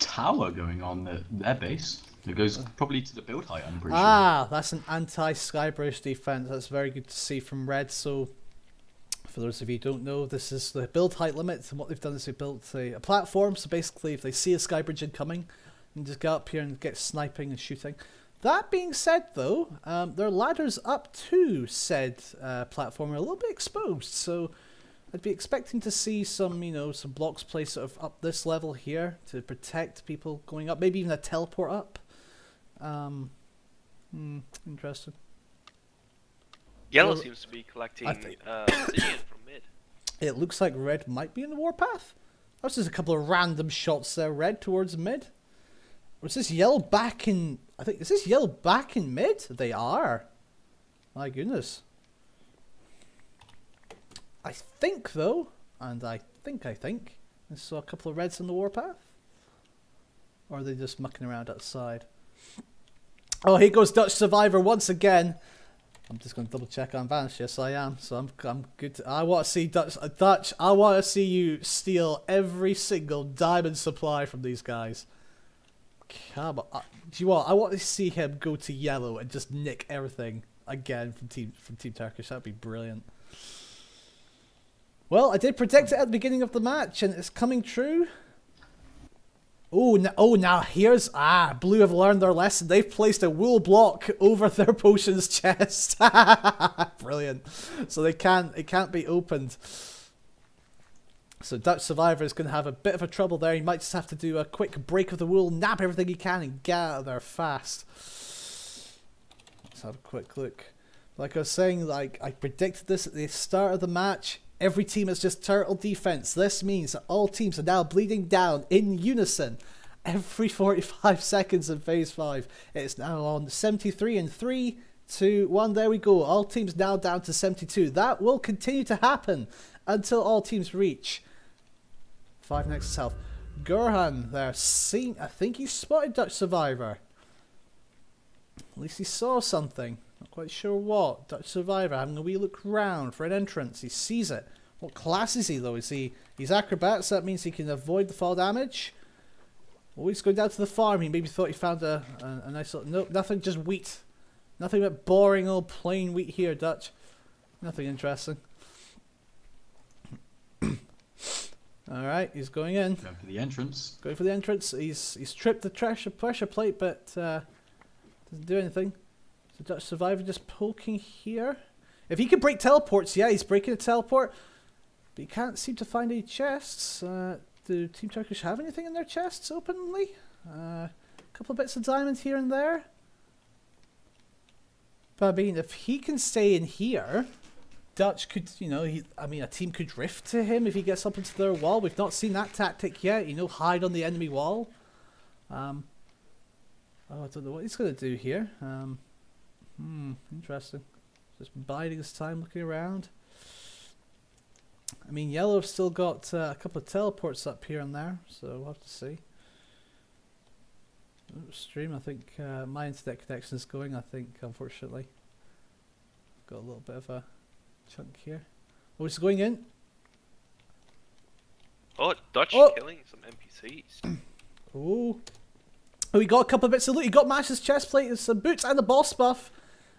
tower going on at their base. It goes probably to the build height, I'm pretty sure. Ah, that's an anti-Skybridge defense. That's very good to see from Red. So, for those of you who don't know, this is the build height limit. And what they've done is they built a platform. So basically, if they see a Skybridge incoming, you can just get up here and get sniping and shooting. That being said, though, their ladders up to said platform are a little bit exposed. So, I'd be expecting to see some, you know, some blocks placed sort of up this level here to protect people going up. Maybe even a teleport up. Interesting. Yellow Well, seems to be collecting I think- obsidian from mid. It looks like Red might be in the warpath. That's just a couple of random shots there, Red towards mid. Or is this Yellow back in... I think, is this Yellow back in mid? They are. My goodness. I think, though, and I think, I saw a couple of Reds in the warpath. Or are they just mucking around outside? Oh, here goes Dutch Survivor once again. I'm just going to double check on Vanish. Yes, I am. So I'm good. I want to see Dutch. I want to see you steal every single diamond supply from these guys. Come on. Do you want? I want to see him go to yellow and just nick everything again from Team Turkish. That'd be brilliant. Well, I did predict it at the beginning of the match, and it's coming true. Oh, now here's... Blue have learned their lesson. They've placed a wool block over their potions chest. Brilliant. So it can't be opened. So Dutch Survivor is going to have a bit of a trouble there. He might just have to do a quick break of the wool, nab everything he can, and get out of there fast. Let's have a quick look. Like I was saying, like I predicted this at the start of the match. Every team is just turtle defense. This means that all teams are now bleeding down in unison every 45 seconds in phase 5. It's now on 73 in 3, 2, 1. There we go. All teams now down to 72. That will continue to happen until all teams reach 5 nexus health. Gurhan there, I think he spotted Dutch Survivor. At least he saw something. Not quite sure what. Dutch Survivor having a wee look round for an entrance. He sees it. What class is he though? He's acrobat, so that means he can avoid the fall damage. Oh, he's going down to the farm. He maybe thought he found a nice little... Nope, nothing, just wheat. Nothing but boring old plain wheat here, Dutch. Nothing interesting. Alright, he's going in. Going for the entrance. Going for the entrance. He's tripped the pressure plate, but doesn't do anything. So Dutch Survivor just poking here. If he could break teleports, yeah, he's breaking a teleport. But he can't seem to find any chests. Do Team Turkish have anything in their chests openly? A couple of bits of diamond here and there. But I mean, if he can stay in here, Dutch could, you know, a team could drift to him if he gets up into their wall. We've not seen that tactic yet, you know, hide on the enemy wall. Oh, I don't know what he's going to do here. Interesting. Just biding his time, looking around. I mean, yellow have still got a couple of teleports up here and there, so we'll have to see. Stream, I think my internet connection is going, I think, unfortunately. Got a little bit of a chunk here. Oh, he's going in. Oh, Dutch Oh. killing some NPCs. Oh, he got a couple of bits of loot. He got Mash's chest plate and some boots and the boss buff.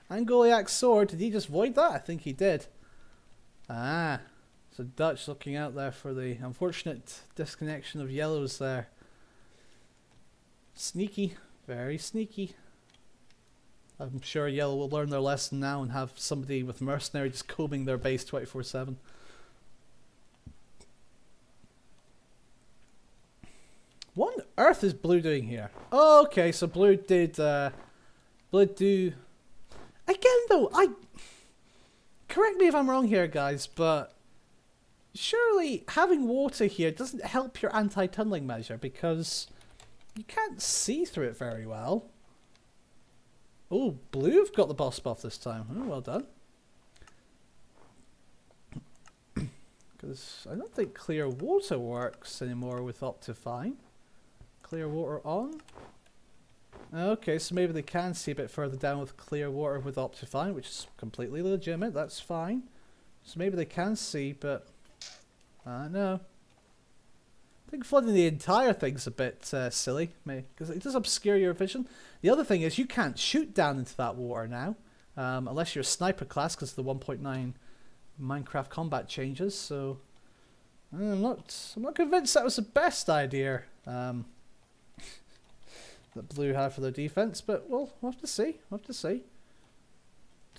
And Goliath's sword. Did he just void that? I think he did. So Dutch looking out there for the unfortunate disconnection of yellows there. Sneaky. Very sneaky. I'm sure yellow will learn their lesson now and have somebody with mercenary just combing their base 24/7. What on earth is blue doing here? Oh, okay, so blue did... blue do... Again though, correct me if I'm wrong here, guys, but surely having water here doesn't help your anti-tunneling measure because you can't see through it very well. Oh, blue have got the boss buff this time. Oh, well done. Because I don't think clear water works anymore with Optifine. Clear water on. Okay, so maybe they can see a bit further down with clear water with Optifine, which is completely legitimate. That's fine. So maybe they can see, but I don't know. I think flooding the entire thing's a bit silly, because it does obscure your vision. The other thing is you can't shoot down into that water now, unless you're a sniper class, because of the 1.9 Minecraft combat changes. So I'm not convinced that was the best idea that blue had for their defense, but we'll have to see. We'll have to see.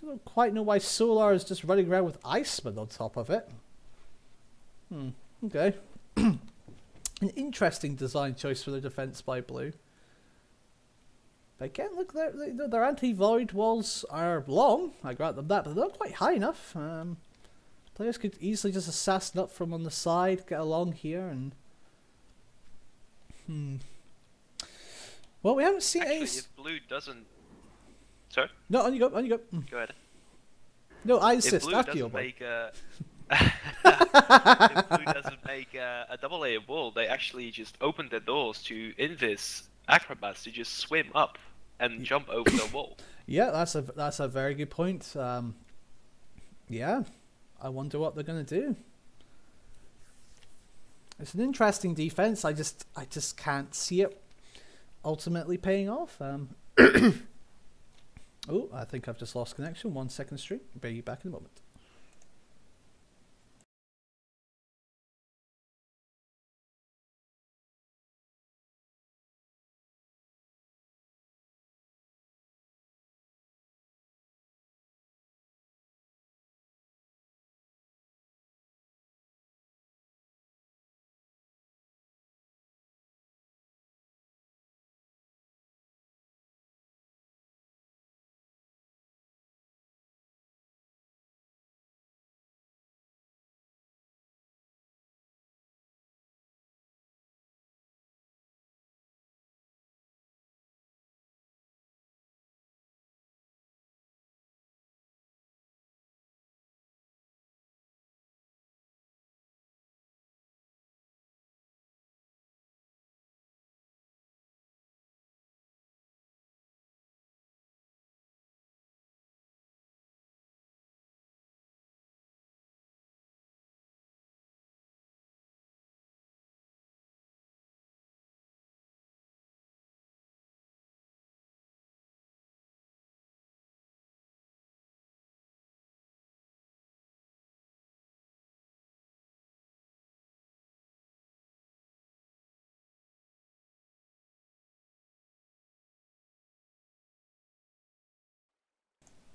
Don't quite know why Solar is just running around with Iceman on top of it. Okay. An interesting design choice for their defense by blue. But again, look, their anti-void walls are long, I grant them that, but they're not quite high enough. Players could easily just assassin up from on the side, get along here, and... Well, we haven't seen any... if blue doesn't... Sorry? No, on you go, on you go. Go ahead. No, I If insist, blue after you. doesn't make if blue doesn't make a double-layered wall, they actually just open their doors to Invis acrobats to just swim up and jump over the wall. Yeah, that's a very good point. Yeah, I wonder what they're gonna do. It's an interesting defense. I just can't see it ultimately paying off. Oh, I think I've just lost connection. 1 second stream. Be back in a moment.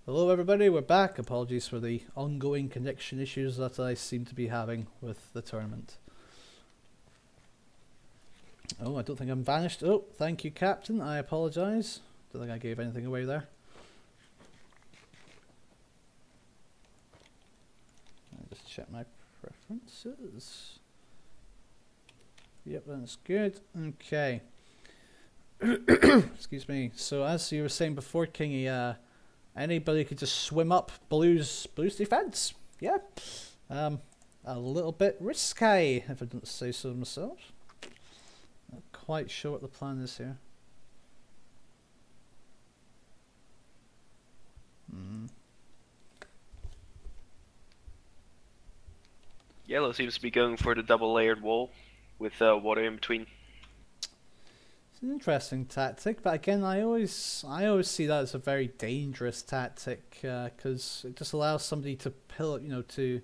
Hello everybody, we're back. Apologies for the ongoing connection issues that I seem to be having with the tournament. Oh, I don't think I'm vanished. Oh, thank you, Captain. I apologise. Don't think I gave anything away there. I'll just check my preferences. Yep, that's good. Okay. Excuse me. So as you were saying before, Kingy, anybody could just swim up Blue's defense. Yeah. A little bit risky, if I don't say so myself. Not quite sure what the plan is here. Yellow seems to be going for the double-layered wall with water in between. It's an interesting tactic, but again, I always see that as a very dangerous tactic because it just allows somebody to to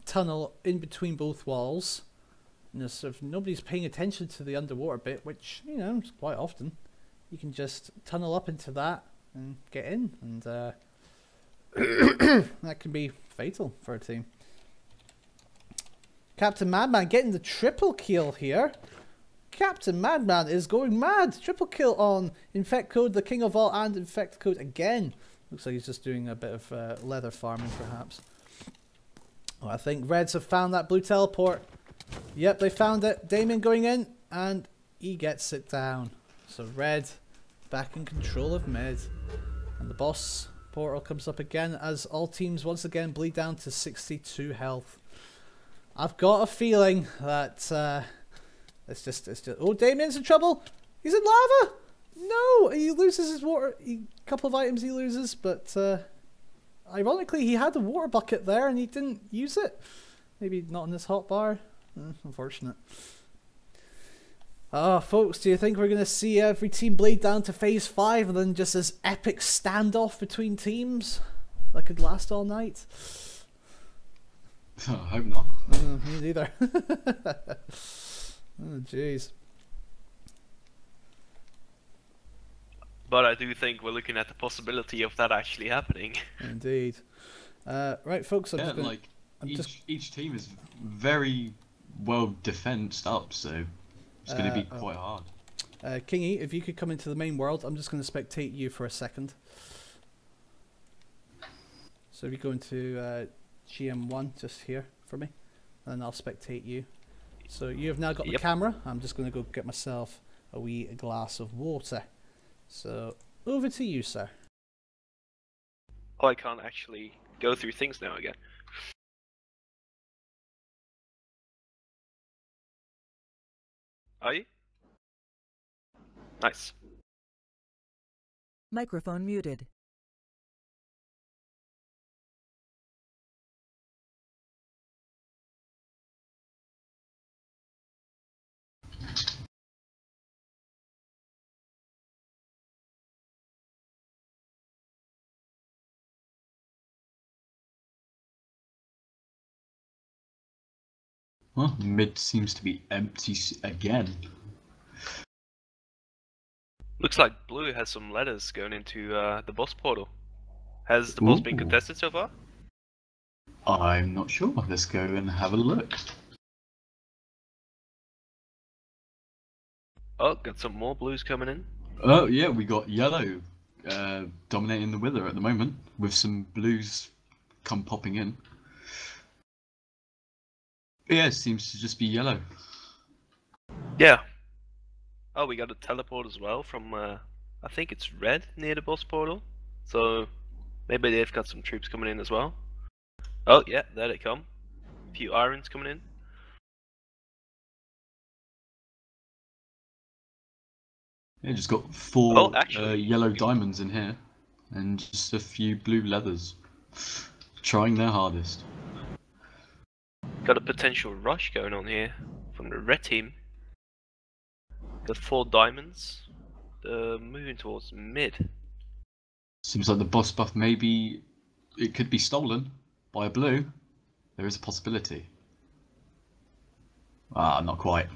tunnel in between both walls. And sort of nobody's paying attention to the underwater bit, which is quite often. You can just tunnel up into that and get in, and that can be fatal for a team. Captain Madman getting the triple kill here. Captain Madman is going mad. Triple kill on Infect Code, the King of All, and Infect Code again. Looks like he's just doing a bit of leather farming, perhaps. Oh, I think Reds have found that blue teleport. Yep, they found it. Damien going in, and he gets it down. So Red back in control of mid. And the boss portal comes up again as all teams once again bleed down to 62 health. I've got a feeling that it's just oh, Damien's in trouble. He's in lava. No, he loses his water. A couple of items he loses, but ironically he had a water bucket there and he didn't use it. Maybe not in this hotbar. Unfortunate. Oh, folks, do you think we're going to see every team bleed down to phase 5 and then just this epic standoff between teams that could last all night? I hope not. Me neither. Oh, jeez. But I do think we're looking at the possibility of that actually happening. Indeed. Right, folks. Each team is very well defensed up, so it's going to be quite hard. Kingy, if you could come into the main world, I'm just going to spectate you for a second. So if you go into GM1 just here for me, and I'll spectate you. So you have now got the camera. I'm just going to go get myself a wee glass of water. So over to you, sir. Oh, I can't actually go through things now again. Are you? Nice. Microphone muted. Well, mid seems to be empty again. Looks like blue has some letters going into the boss portal. Has the boss been contested so far? I'm not sure. Let's go and have a look. Oh, got some more blues coming in. Oh yeah, we got yellow dominating the wither at the moment, with some blues come popping in. Yeah, it seems to just be yellow. Yeah. Oh, we got a teleport as well from, I think it's red near the boss portal. So, maybe they've got some troops coming in as well. Oh, yeah, there they come. A few irons coming in. Yeah, just got four actually, yellow diamonds in here, and just a few blue leathers. Trying their hardest. Got a potential rush going on here from the red team. Got 4 diamonds. Moving towards mid. Seems like the boss buff maybe it could be stolen by a blue. There is a possibility. Ah, not quite.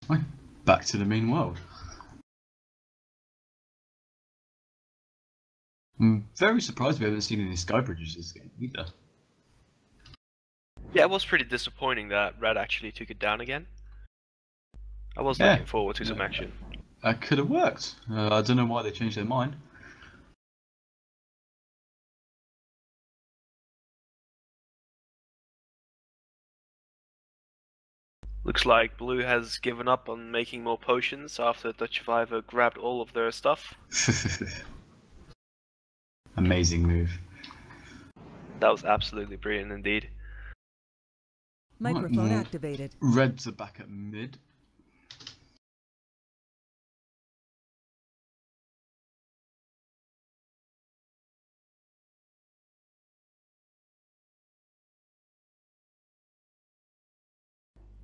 Right, back to the main world. I'm very surprised we haven't seen any Skybridges this game either. Yeah, it was pretty disappointing that red actually took it down again. I was looking forward to some action. That could have worked. I don't know why they changed their mind. Looks like blue has given up on making more potions after Dutch Survivor grabbed all of their stuff. Amazing move. That was absolutely brilliant indeed. Microphone activated. Reds are back at mid.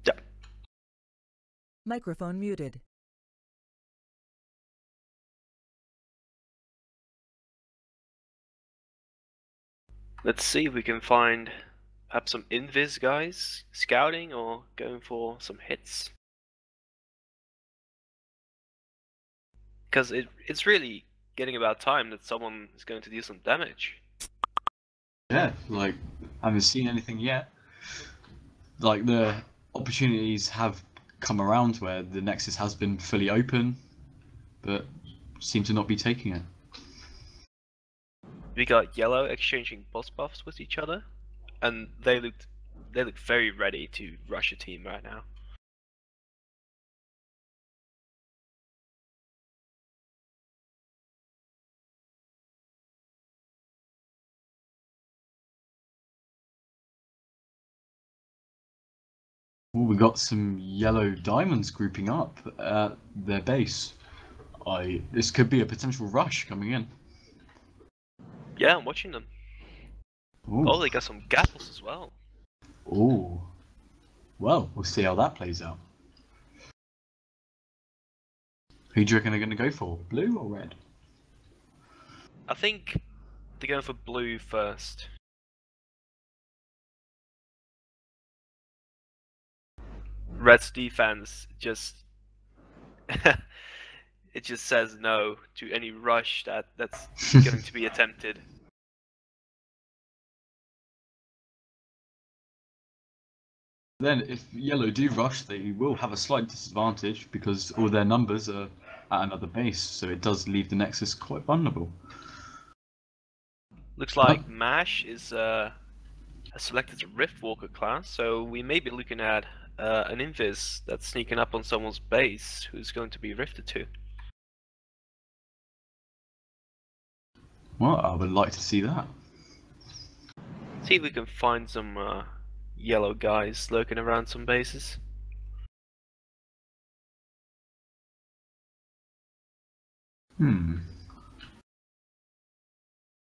Yep. Microphone muted. Let's see if we can find perhaps some invis guys scouting or going for some hits. Because it's really getting about time that someone is going to do some damage. Yeah, like, I haven't seen anything yet. Like, the opportunities have come around where the nexus has been fully open, but seem to not be taking it. we got yellow exchanging boss buffs with each other, and they look very ready to rush a team right now. Oh, we got some yellow diamonds grouping up at their base. This could be a potential rush coming in. Yeah, I'm watching them. Ooh. Oh, they got some gapples as well. Ooh. Well, we'll see how that plays out. Who do you reckon they're going to go for? Blue or red? I think they're going for blue first. Red's defense just it just says no to any rush that's going to be attempted. Then, if yellow do rush, they will have a slight disadvantage because all their numbers are at another base, so it does leave the nexus quite vulnerable. Looks like MASH is has selected a Riftwalker class, so we may be looking at an Invis that's sneaking up on someone's base who's going to be rifted to. Well, I would like to see that. See if we can find some yellow guys lurking around some bases.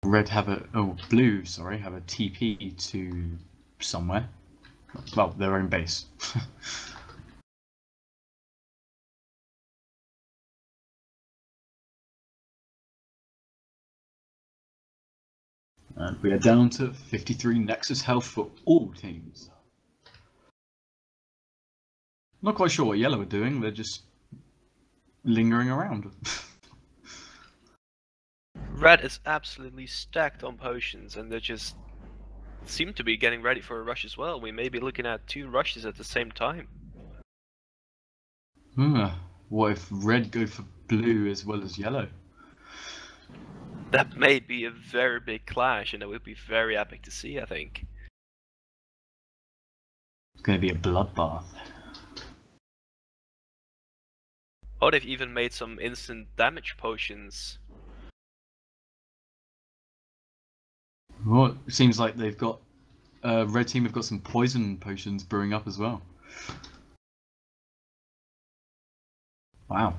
Red have blue, sorry, have a TP to somewhere. Well, their own base. And we are down to 53 Nexus health for all teams. Not quite sure what yellow are doing, they're just lingering around. Red is absolutely stacked on potions, and they just seem to be getting ready for a rush as well. We may be looking at 2 rushes at the same time. What if red go for blue as well as yellow? That may be a very big clash, and it would be very epic to see, I think. It's going to be a bloodbath. Oh, they've even made some instant damage potions. Well, it seems like they've got red team have got some poison potions brewing up as well. Wow.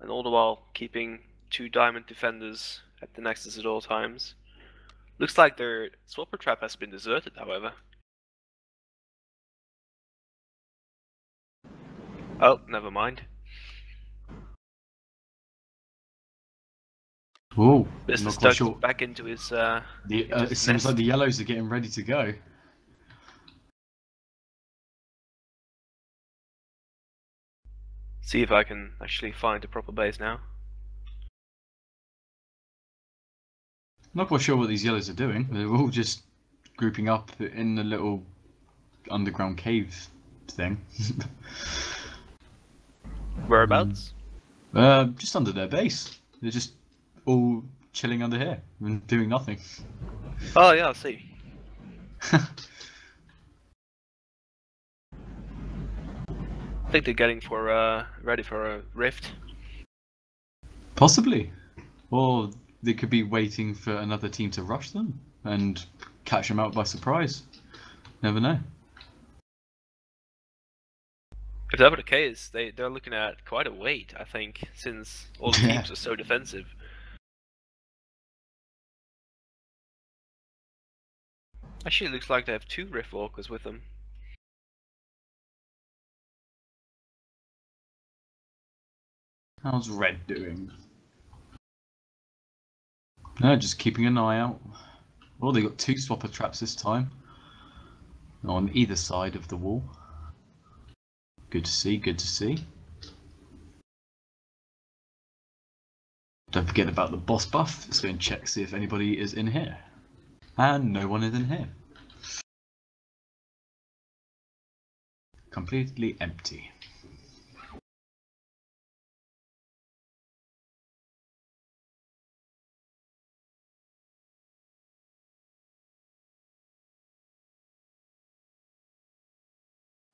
And all the while keeping 2 diamond defenders at the nexus at all times. Looks like their swapper trap has been deserted, however. Oh, never mind. Whoa, Business not quite dug sure. back into his It seems like the yellows are getting ready to go. See if I can actually find a proper base now. Not quite sure what these yellows are doing. They're all just grouping up in the little underground cave thing. Whereabouts? Just under their base. They're just all chilling under here and doing nothing. Oh yeah, I see. I think they're getting for ready for a rift. Possibly. Or they could be waiting for another team to rush them and catch them out by surprise. Never know. If that were the case, they're looking at quite a wait, I think, since all the teams are so defensive. Actually, it looks like they have 2 Riftwalkers with them. How's red doing? No, just keeping an eye out. Oh, they got 2 swapper traps this time. On either side of the wall. Good to see, good to see. Don't forget about the boss buff. Let's go and check, see if anybody is in here. And no one is in here. completely empty.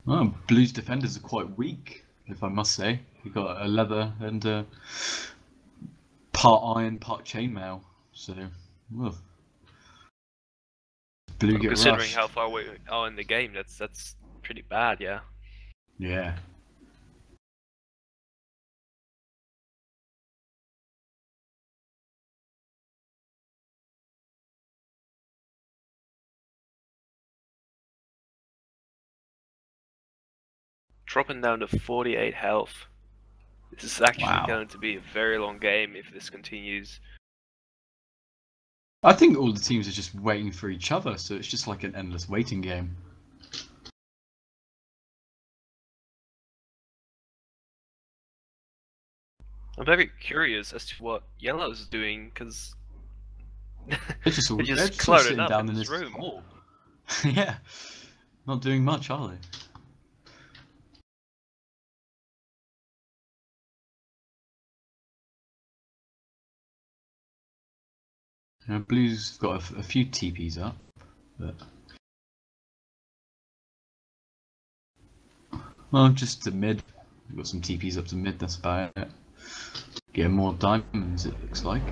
Oh, Blue's defenders are quite weak, if I must say. You've got a leather and part iron, part chainmail. So, well, Blue Well, get considering rushed. how far we are in the game, that's pretty bad, yeah. Yeah. Dropping down to 48 health. This is actually Wow. going to be a very long game if this continues. I think all the teams are just waiting for each other, so it's just like an endless waiting game. I'm very curious as to what Yellow's doing, because They're just all, they're they're just just all cluttered sitting up down in in this this room. hole. Yeah. Not doing much, are they? Blue's got a few TPs up, but well, just to mid. We've got some TPs up to mid. That's about it. Get more diamonds, it looks like.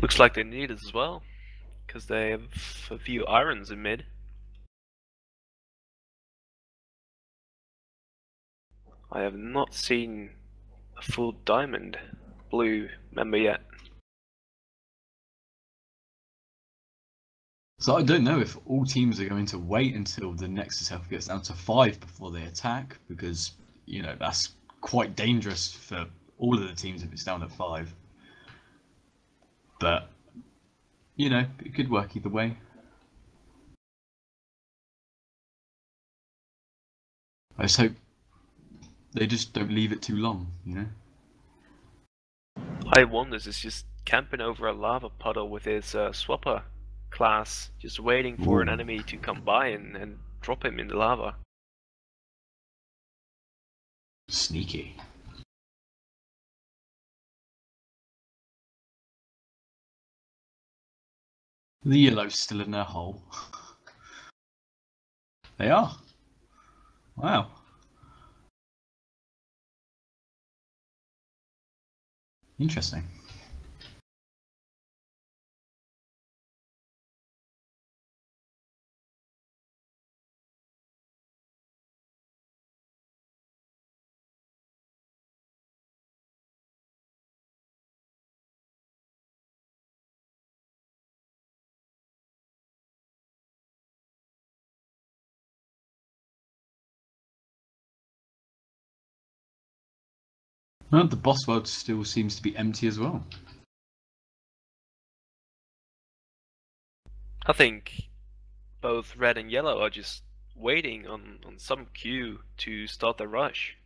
Looks like they need it as well, because they have a few irons in mid. I have not seen a full diamond blue member yet. So I don't know if all teams are going to wait until the Nexus health gets down to 5 before they attack, because, you know, that's quite dangerous for all of the teams if it's down at 5. But, you know, it could work either way. I just hope they just don't leave it too long, you know? I1 is just camping over a lava puddle with his swapper class, just waiting for an Ooh. enemy to come by and drop him in the lava. Sneaky. The yellow's still in their hole. They are. Wow. Interesting. Well, the boss world still seems to be empty as well. I think both red and yellow are just waiting on some queue to start the rush.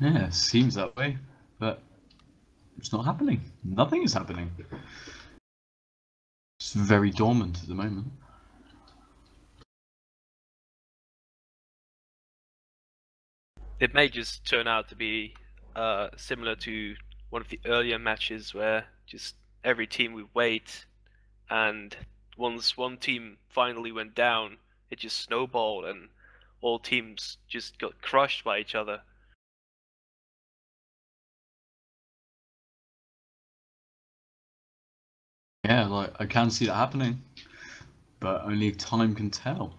Yeah, seems that way, but it's not happening. Nothing is happening. It's very dormant at the moment. It may just turn out to be similar to one of the earlier matches where just every team would wait, and once one team finally went down, it just snowballed and all teams just got crushed by each other. Yeah, like I can see that happening, but only time can tell.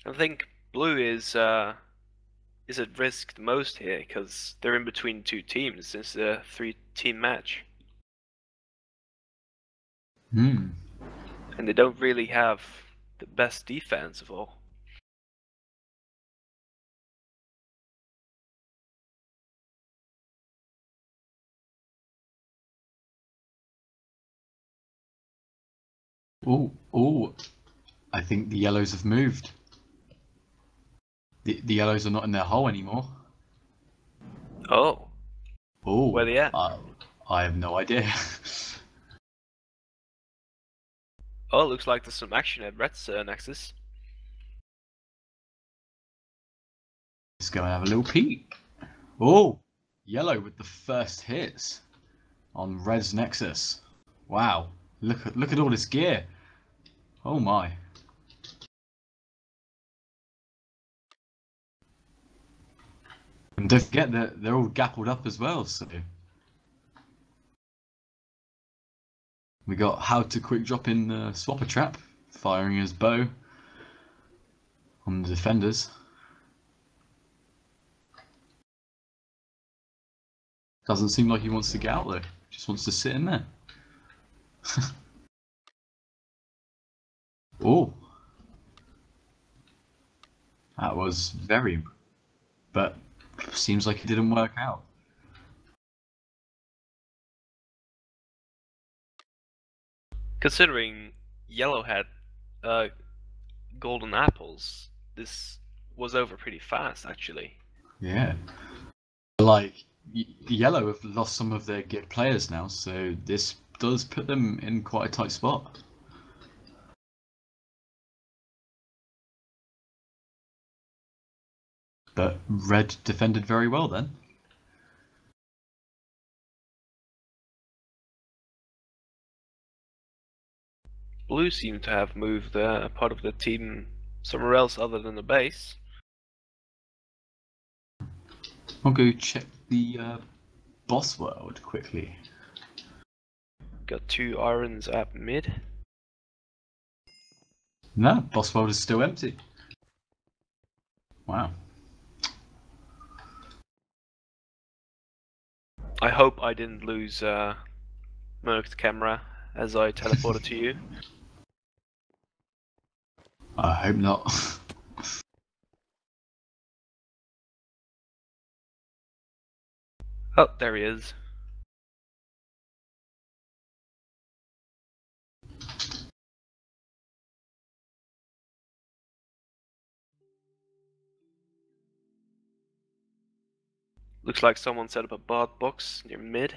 I think blue is at risk the most here because they're in between two teams since it's a 3-team match. Hmm. And they don't really have the best defense of all. Oh, oh. I think the yellows have moved. The yellows are not in their hole anymore. Oh, Oh, where they at? I have no idea. Oh, looks like there's some action at Red's nexus. Let's go and have a little peek. Oh, yellow with the first hits on Red's nexus. Wow, look at all this gear. Oh my. And don't forget that they're all gappled up as well, so we got how to quick drop in the swapper trap, firing his bow on the defenders. Doesn't seem like he wants to get out though, just wants to sit in there. Oh, that was very, but seems like it didn't work out. Considering yellow had golden apples, this was over pretty fast actually. Yeah, like yellow have lost some of their good players now, so this does put them in quite a tight spot. But red defended very well then. Blue seem to have moved a part of the team somewhere else other than the base. I'll go check the boss world quickly. Got 2 irons at mid. No, boss world is still empty. Wow. I hope I didn't lose Merc's camera as I teleported to you. I hope not. Oh, there he is. Looks like someone set up a bard box near mid.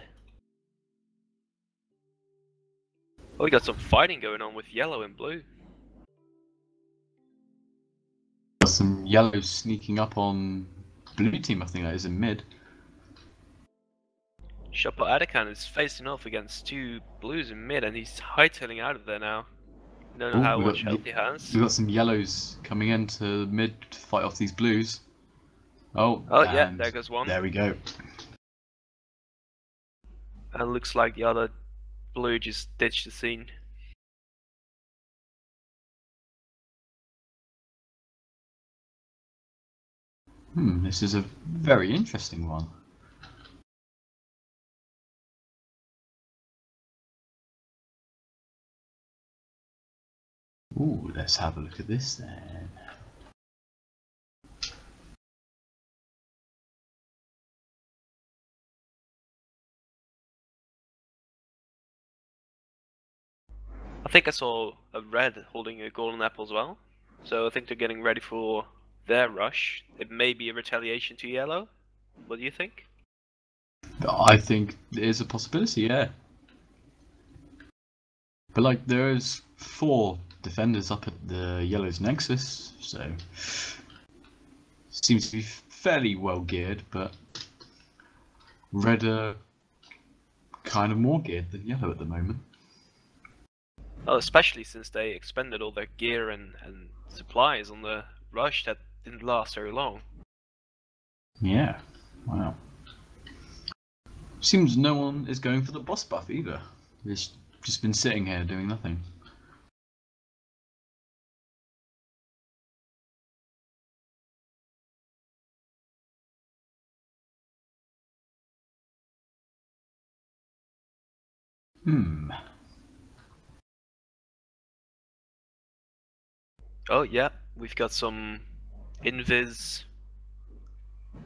Oh, we got some fighting going on with yellow and blue. Got some yellows sneaking up on blue team, I think that is in mid. Shotbow Adakan is facing off against 2 blues in mid and he's hightailing out of there now. I don't know how much health he has. We've got some yellows coming into mid to fight off these blues. Oh yeah, there goes one. There we go. And looks like the other blue just ditched the scene. This is a very interesting one. Ooh, let's have a look at this then. I think I saw a red holding a golden apple as well. So I think they're getting ready for their rush. It may be a retaliation to yellow. What do you think? I think there's a possibility, yeah. But like, there's 4 defenders up at the yellow's nexus, so seems to be fairly well geared, but red are kind of more geared than yellow at the moment. Oh, especially since they expended all their gear and supplies on the rush that didn't last very long. Yeah, wow. Seems no one is going for the boss buff either. It's just been sitting here doing nothing. Oh yeah, we've got some invis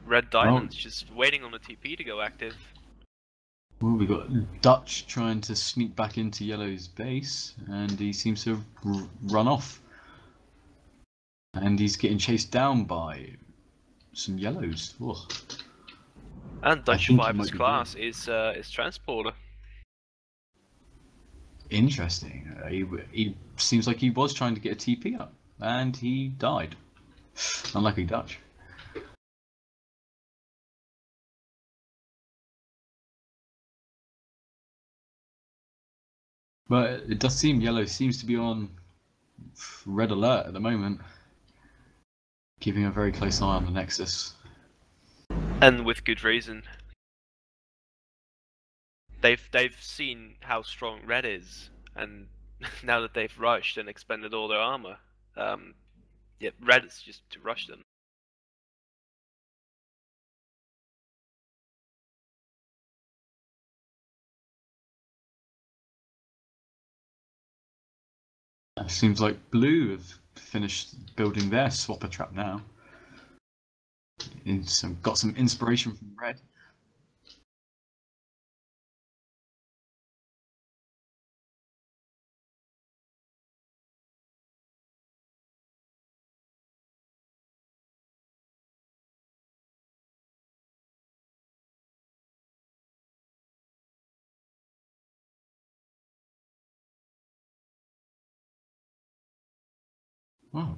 red diamonds just waiting on the TP to go active. Well, we got Dutch trying to sneak back into Yellow's base, and he seems to have run off. And he's getting chased down by some yellows. Ugh. And Dutch think he Survivor's might be class is Transporter. Interesting. He seems like he was trying to get a TP up, and he died. Unlucky Dutch. But it does seem yellow seems to be on red alert at the moment, keeping a very close eye on the nexus. And with good reason. They've seen how strong red is, and now that they've rushed and expended all their armor, yeah, red is just to rush them. It seems like blue have finished building their swapper trap now. Got some inspiration from red. Wow.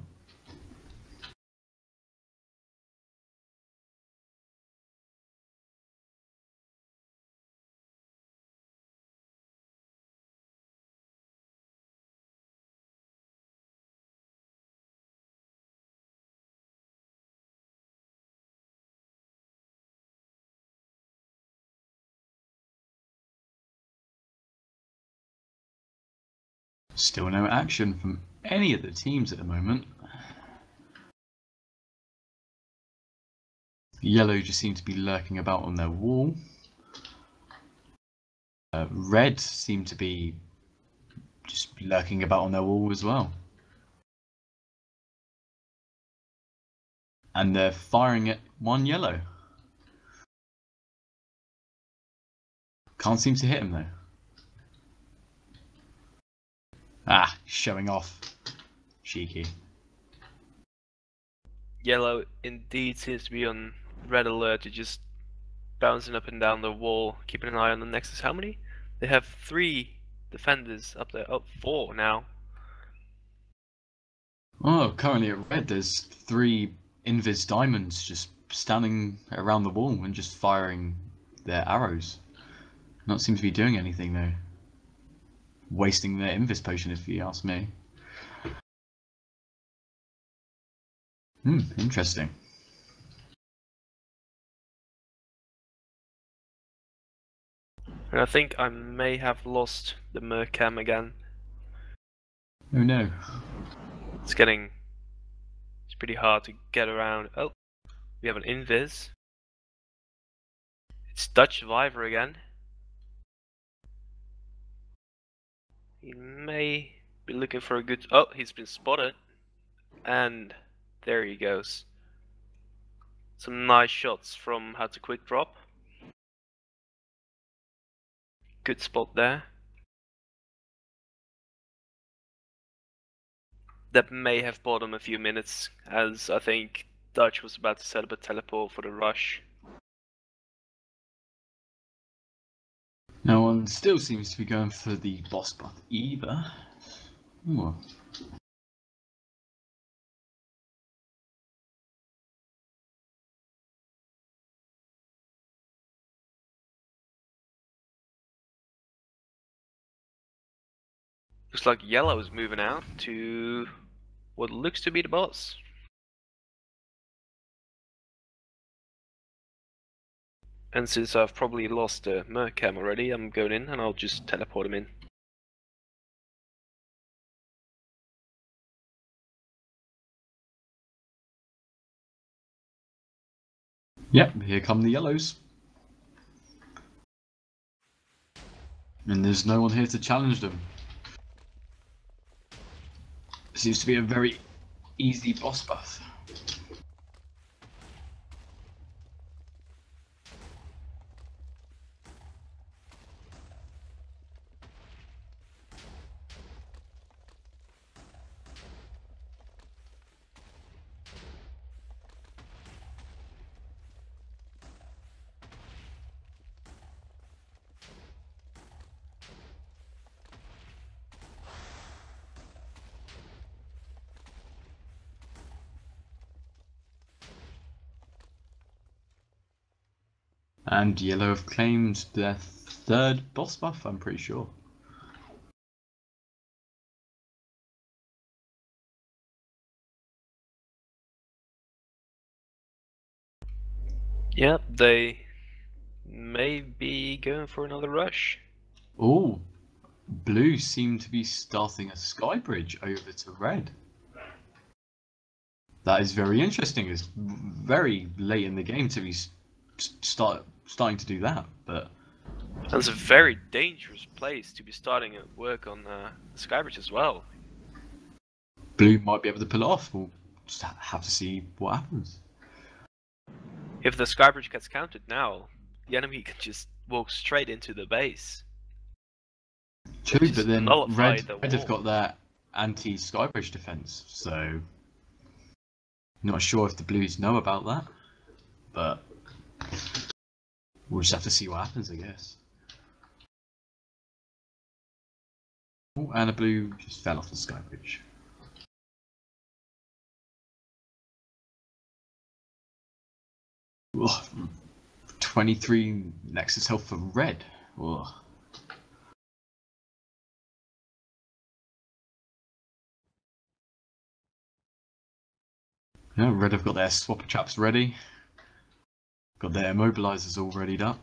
Still no action from any of the teams at the moment. Yellow just seem to be lurking about on their wall. Red seem to be just lurking about on their wall as well. And they're firing at one yellow. Can't seem to hit him though. Ah, showing off. Cheeky. Yellow indeed seems to be on red alert, to just bouncing up and down the wall, keeping an eye on the nexus. How many? They have 3 defenders up there. Oh, 4 now. Oh, currently at red there's 3 Invis diamonds just standing around the wall and just firing their arrows. Not seem to be doing anything though. Wasting their Invis potion if you ask me. Interesting. And I think I may have lost the Mercam again. Oh no. It's pretty hard to get around. Oh, we have an invis. It's Dutch Survivor again. He may be looking for a good... Oh, he's been spotted. And there he goes. Some nice shots from how to quick drop. Good spot there. That may have bought him a few minutes, as I think Dutch was about to set up a teleport for the rush. No one still seems to be going for the boss buff either. Ooh. Looks like Yellow is moving out to what looks to be the boss. And since I've probably lost the Mercam already, I'm going in and I'll just teleport him in. Yep, here come the yellows. And there's no one here to challenge them. Seems to be a very easy boss buff. And yellow have claimed their third boss buff, I'm pretty sure. Yep, they may be going for another rush. Oh, blue seem to be starting a Skybridge over to red. That is very interesting. It's very late in the game to be starting to do that, but that's a very dangerous place to be starting at work on Skybridge as well. blue might be able to pull it off. We'll just have to see what happens. If the Skybridge gets counted now, the enemy can just walk straight into the base. True, but then nullify red the have wall. got their anti-Skybridge defense, so not sure if the blues know about that, but we'll just have to see what happens, I guess. Oh, and a blue just fell off the Skybridge. Ugh, 23 nexus health for red. Ugh. Yeah, red have got their swapper traps ready. Got their immobilizers all readied up.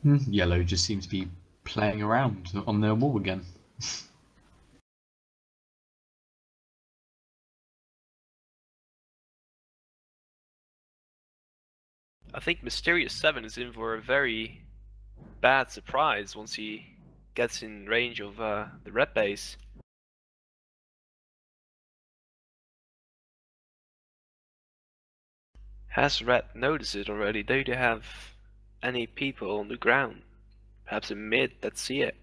Yellow just seems to be playing around on their wall again. I think Mysterious 7 is in for a very bad surprise once he gets in range of the red base. Has red noticed it already? Do they have any people on the ground? Perhaps in mid that see it?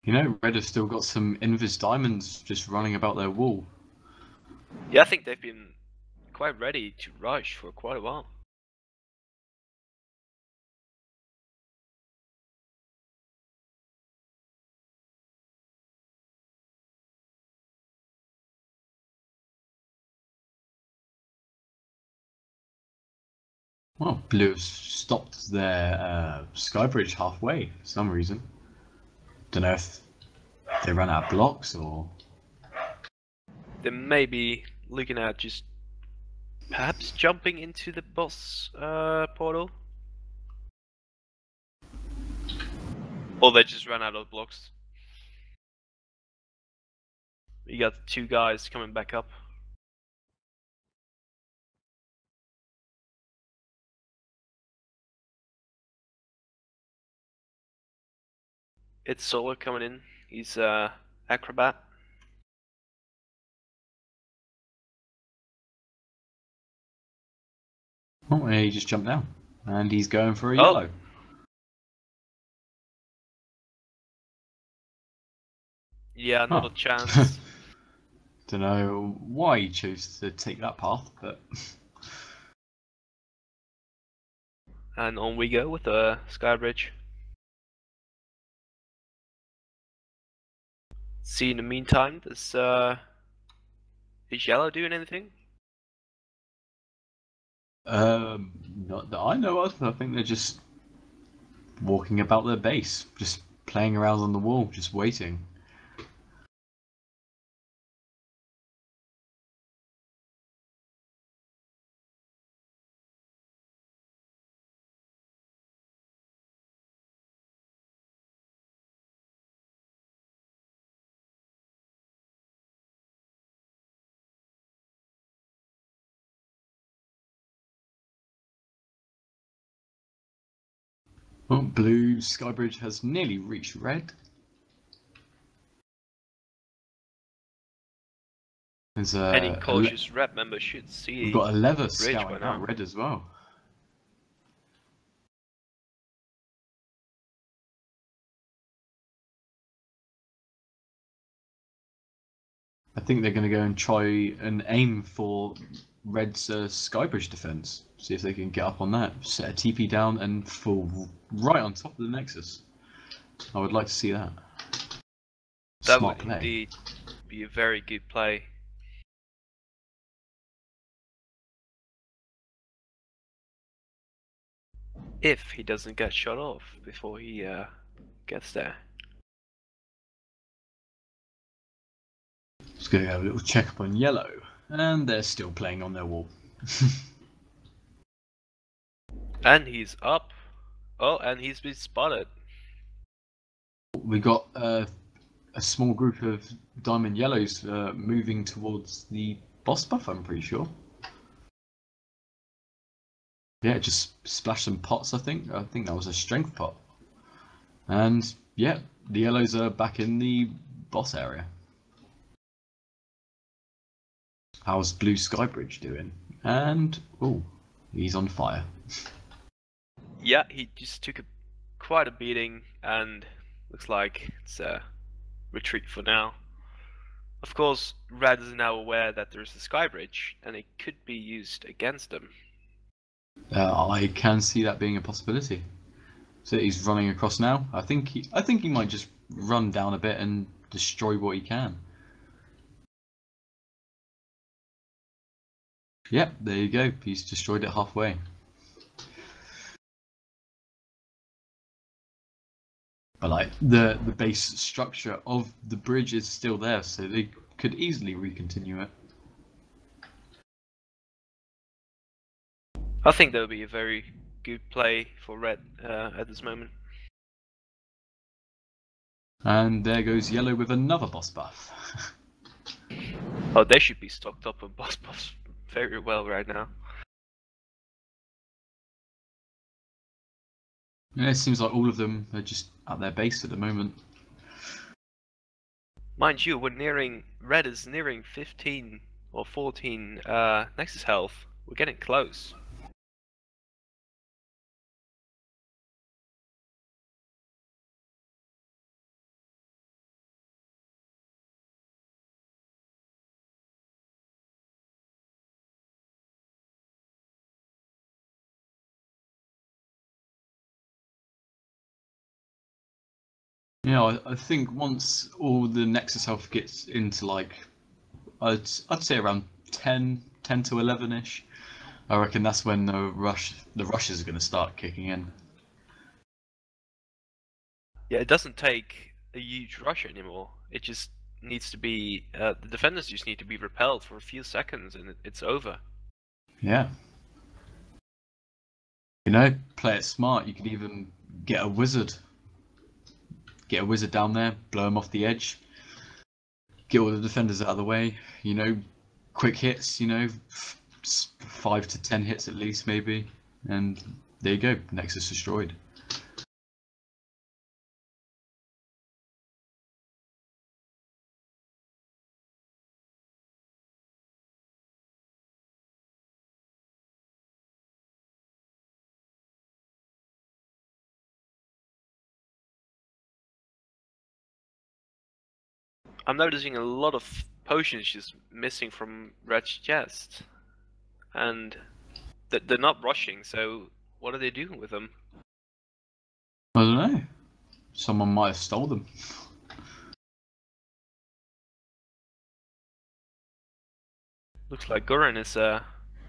You know, red have still got some Invis diamonds just running about their wall. Yeah, I think they've been quite ready to rush for quite a while. Well, blue have stopped their Skybridge halfway for some reason. Don't know if they ran out of blocks or... They may be looking at just perhaps jumping into the boss portal. Or they just ran out of blocks. You got two guys coming back up. It's Solo coming in. He's acrobat. Oh, he just jumped down. And he's going for a yellow. Yeah, not a chance. Don't know why he chose to take that path, but... And on we go with the Skybridge. See, in the meantime, is Yellow doing anything? Not that I know of. I think they're just walking about their base, just playing around on the wall, just waiting. Well, blue Skybridge has nearly reached red. There's Any cautious red member should see. We've got a leather bridge by scouting now. out red as well. I think they're going to go and try and aim for Red's Skybridge defense. See if they can get up on that, set a TP down, and fall right on top of the nexus. I would like to see that. That Smart would play. indeed be a very good play. If he doesn't get shot off before he gets there. Just going to have a little check up on yellow, and they're still playing on their wall. And he's up. Oh, and he's been spotted. We got a small group of diamond yellows moving towards the boss buff, I'm pretty sure. Yeah, just splash some pots, I think. I think that was a strength pot. And yeah, the yellows are back in the boss area. How's blue Skybridge doing? And oh, he's on fire. Yeah, he just took quite a beating, and looks like it's a retreat for now. Of course, Red is now aware that there's a Skybridge, and it could be used against him. I can see that being a possibility. So he's running across now. I think he might just run down a bit and destroy what he can. Yep, there you go. He's destroyed it halfway. But like the base structure of the bridge is still there, so they could easily recontinue it. I think that would be a very good play for Red at this moment. And there goes yellow with another boss buff. Oh, they should be stocked up on boss buffs very well right now. Yeah, it seems like all of them are just at their base at the moment. Mind you, Red is nearing 15 or 14 Nexus health. We're getting close. Yeah, I think once all the Nexus health gets into like, I'd say around 10 to 11-ish, I reckon that's when the rushes are going to start kicking in. Yeah, it doesn't take a huge rush anymore. It just needs to be, the defenders just need to be repelled for a few seconds and it's over. Yeah. You know, play it smart. You could even get a wizard. Get a wizard down there, blow him off the edge. Get all the defenders out of the way. You know, quick hits, you know, 5 to 10 hits at least maybe. And there you go, Nexus destroyed. I'm noticing a lot of potions just missing from Red's chest. And they're not rushing, so what are they doing with them? I don't know. Someone might have stole them. Looks like Gurren is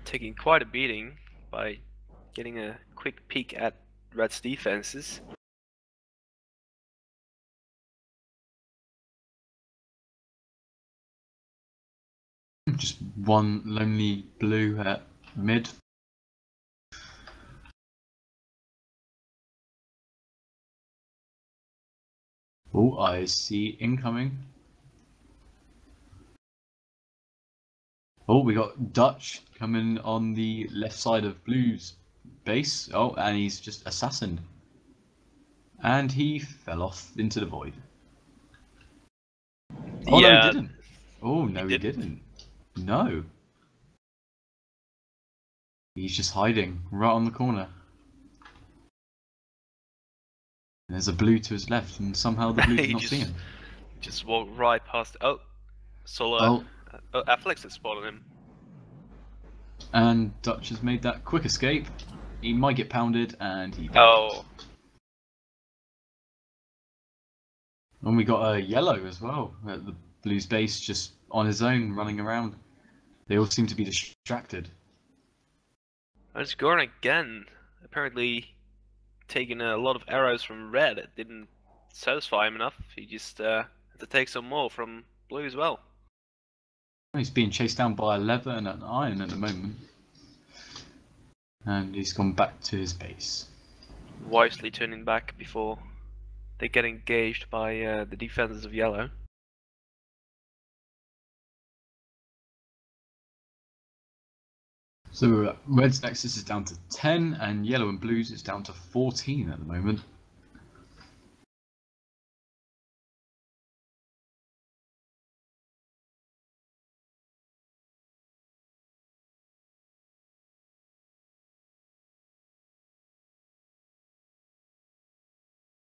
taking quite a beating by getting a quick peek at Red's defenses. Just one lonely blue at mid. Oh, I see incoming. Oh, we got Dutch coming on the left side of blue's base. Oh, and he's just assassined. And he fell off into the void. Oh, yeah, no, he didn't. Oh, no, he didn't. No. He's just hiding right on the corner. And there's a blue to his left, and somehow the blue did not see him. Just walked right past. Oh, Solo. Afflex has spotted him. And Dutch has made that quick escape. He might get pounded, and he does. Oh. And we got a yellow as well at the Blues base, just on his own, running around. They all seem to be distracted. And it's Gorn again. Apparently taking a lot of arrows from red. It didn't satisfy him enough. He just had to take some more from blue as well. He's being chased down by a leather and an iron at the moment. And he's gone back to his base. Wisely turning back before they get engaged by the defenders of yellow. So red's nexus is down to 10 and yellow and blues is down to 14 at the moment.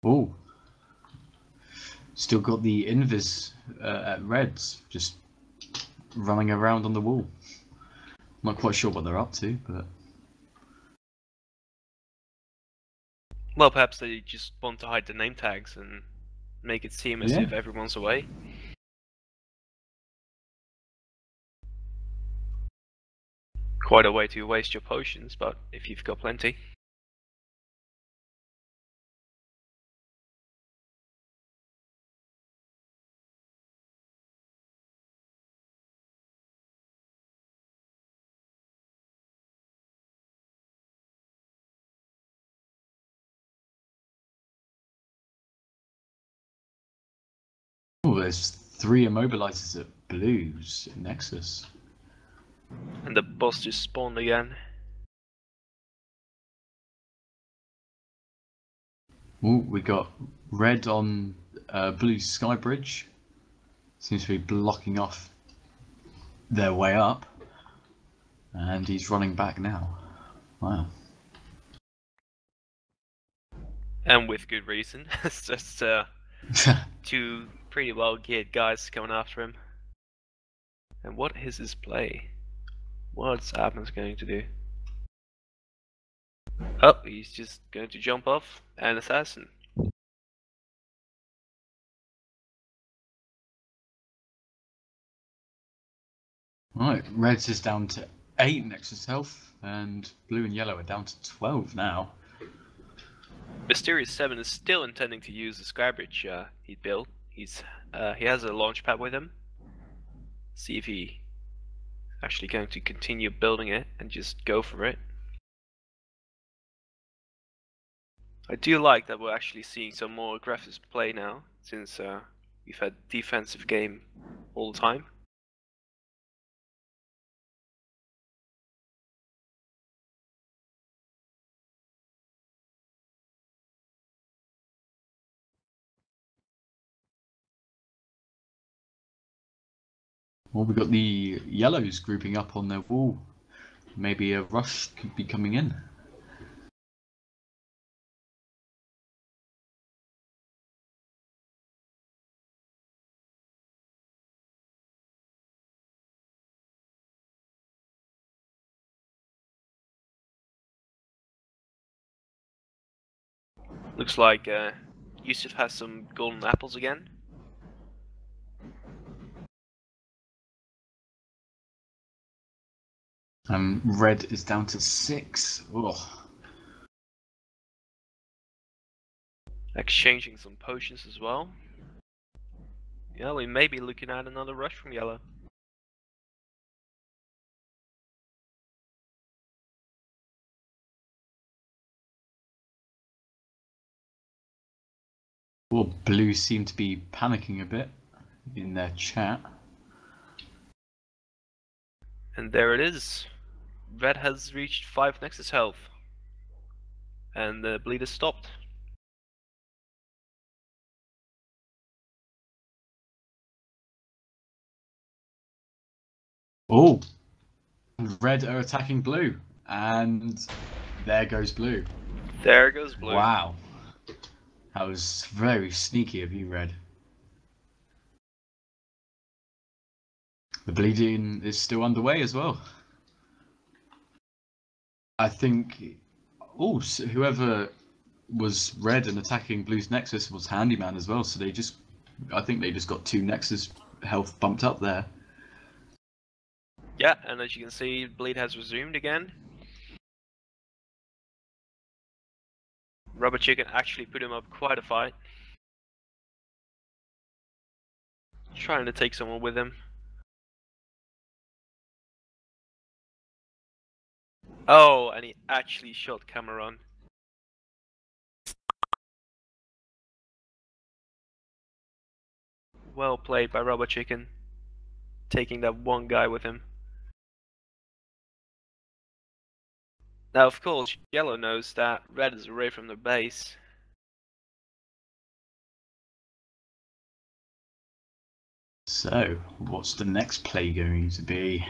Oh, still got the invis at reds, just running around on the wall. Not quite sure what they're up to, but Well, perhaps they just want to hide the name tags and make it seem as if everyone's away. Quite a way to waste your potions, but if you've got plenty. oh, there's 3 immobilizers at blues at nexus. And the boss just spawned again. Oh, we got red on blue Skybridge. Seems to be blocking off their way up. And he's running back now. Wow. And with good reason. It's just 2 pretty well geared guys coming after him. And what is his play? What's Abner's going to do? Oh, he's just going to jump off and assassin. Right, red's is down to 8 nexus health, and blue and yellow are down to 12 now. Mysterious 7 is still intending to use the Skybridge he built. He has a launch pad with him. See if he actually going to continue building it and just go for it. I do like that we're actually seeing some more aggressive play now, since we've had defensive game all the time. Well, we've got the yellows grouping up on their wall. Maybe a rush could be coming in. Looks like Yusuf has some golden apples again. Red is down to 6. Ugh. Exchanging some potions as well. Yeah, we may be looking at another rush from yellow. Well, blue seem to be panicking a bit in their chat. And there it is. Red has reached 5 nexus health. And the bleed has stopped. Oh! Red are attacking blue. And there goes blue. There goes blue. Wow. That was very sneaky of you, Red. The bleeding is still underway as well. I think. Oh, so whoever was red and attacking blue's nexus was handyman as well. So I think they just got 2 nexus health bumped up there. Yeah, and as you can see, bleed has resumed again. Rubber Chicken actually put him up quite a fight. Trying to take someone with him. Oh, and he actually shot Cameron. Well played by Rubber Chicken. Taking that one guy with him. Now, of course, Yellow knows that Red is away from the base. So, what's the next play going to be?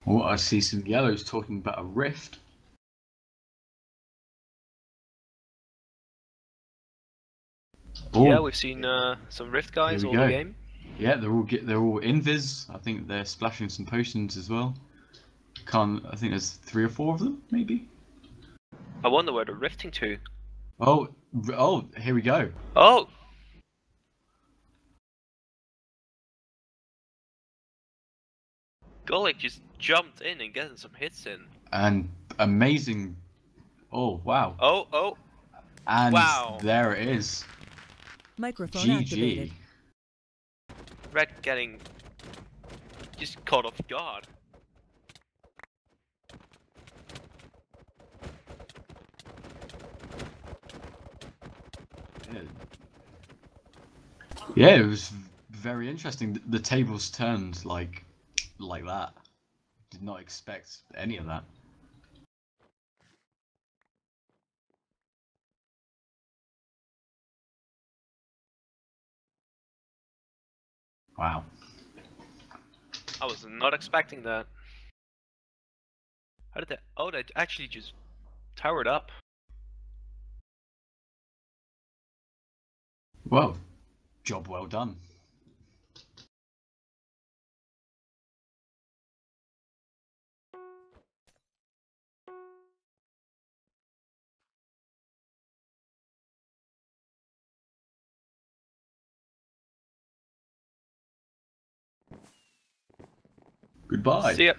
Oh, I see some yellows talking about a rift. Oh, Yeah, we've seen some Rift guys all the game. Yeah, they're all invis. I think they're splashing some potions as well. I think there's 3 or 4 of them, maybe. I wonder where they're rifting to. Oh, here we go. Oh! Golik just jumped in and getting some hits in. And amazing. Oh, wow. Oh! And wow! There it is. Microphone GG. activated. Red getting just caught off guard. Yeah, it was very interesting. The tables turned like that. Did not expect any of that. Wow. I was not expecting that. How did that? Oh, they actually just towered up. Well, job well done. Goodbye. See ya.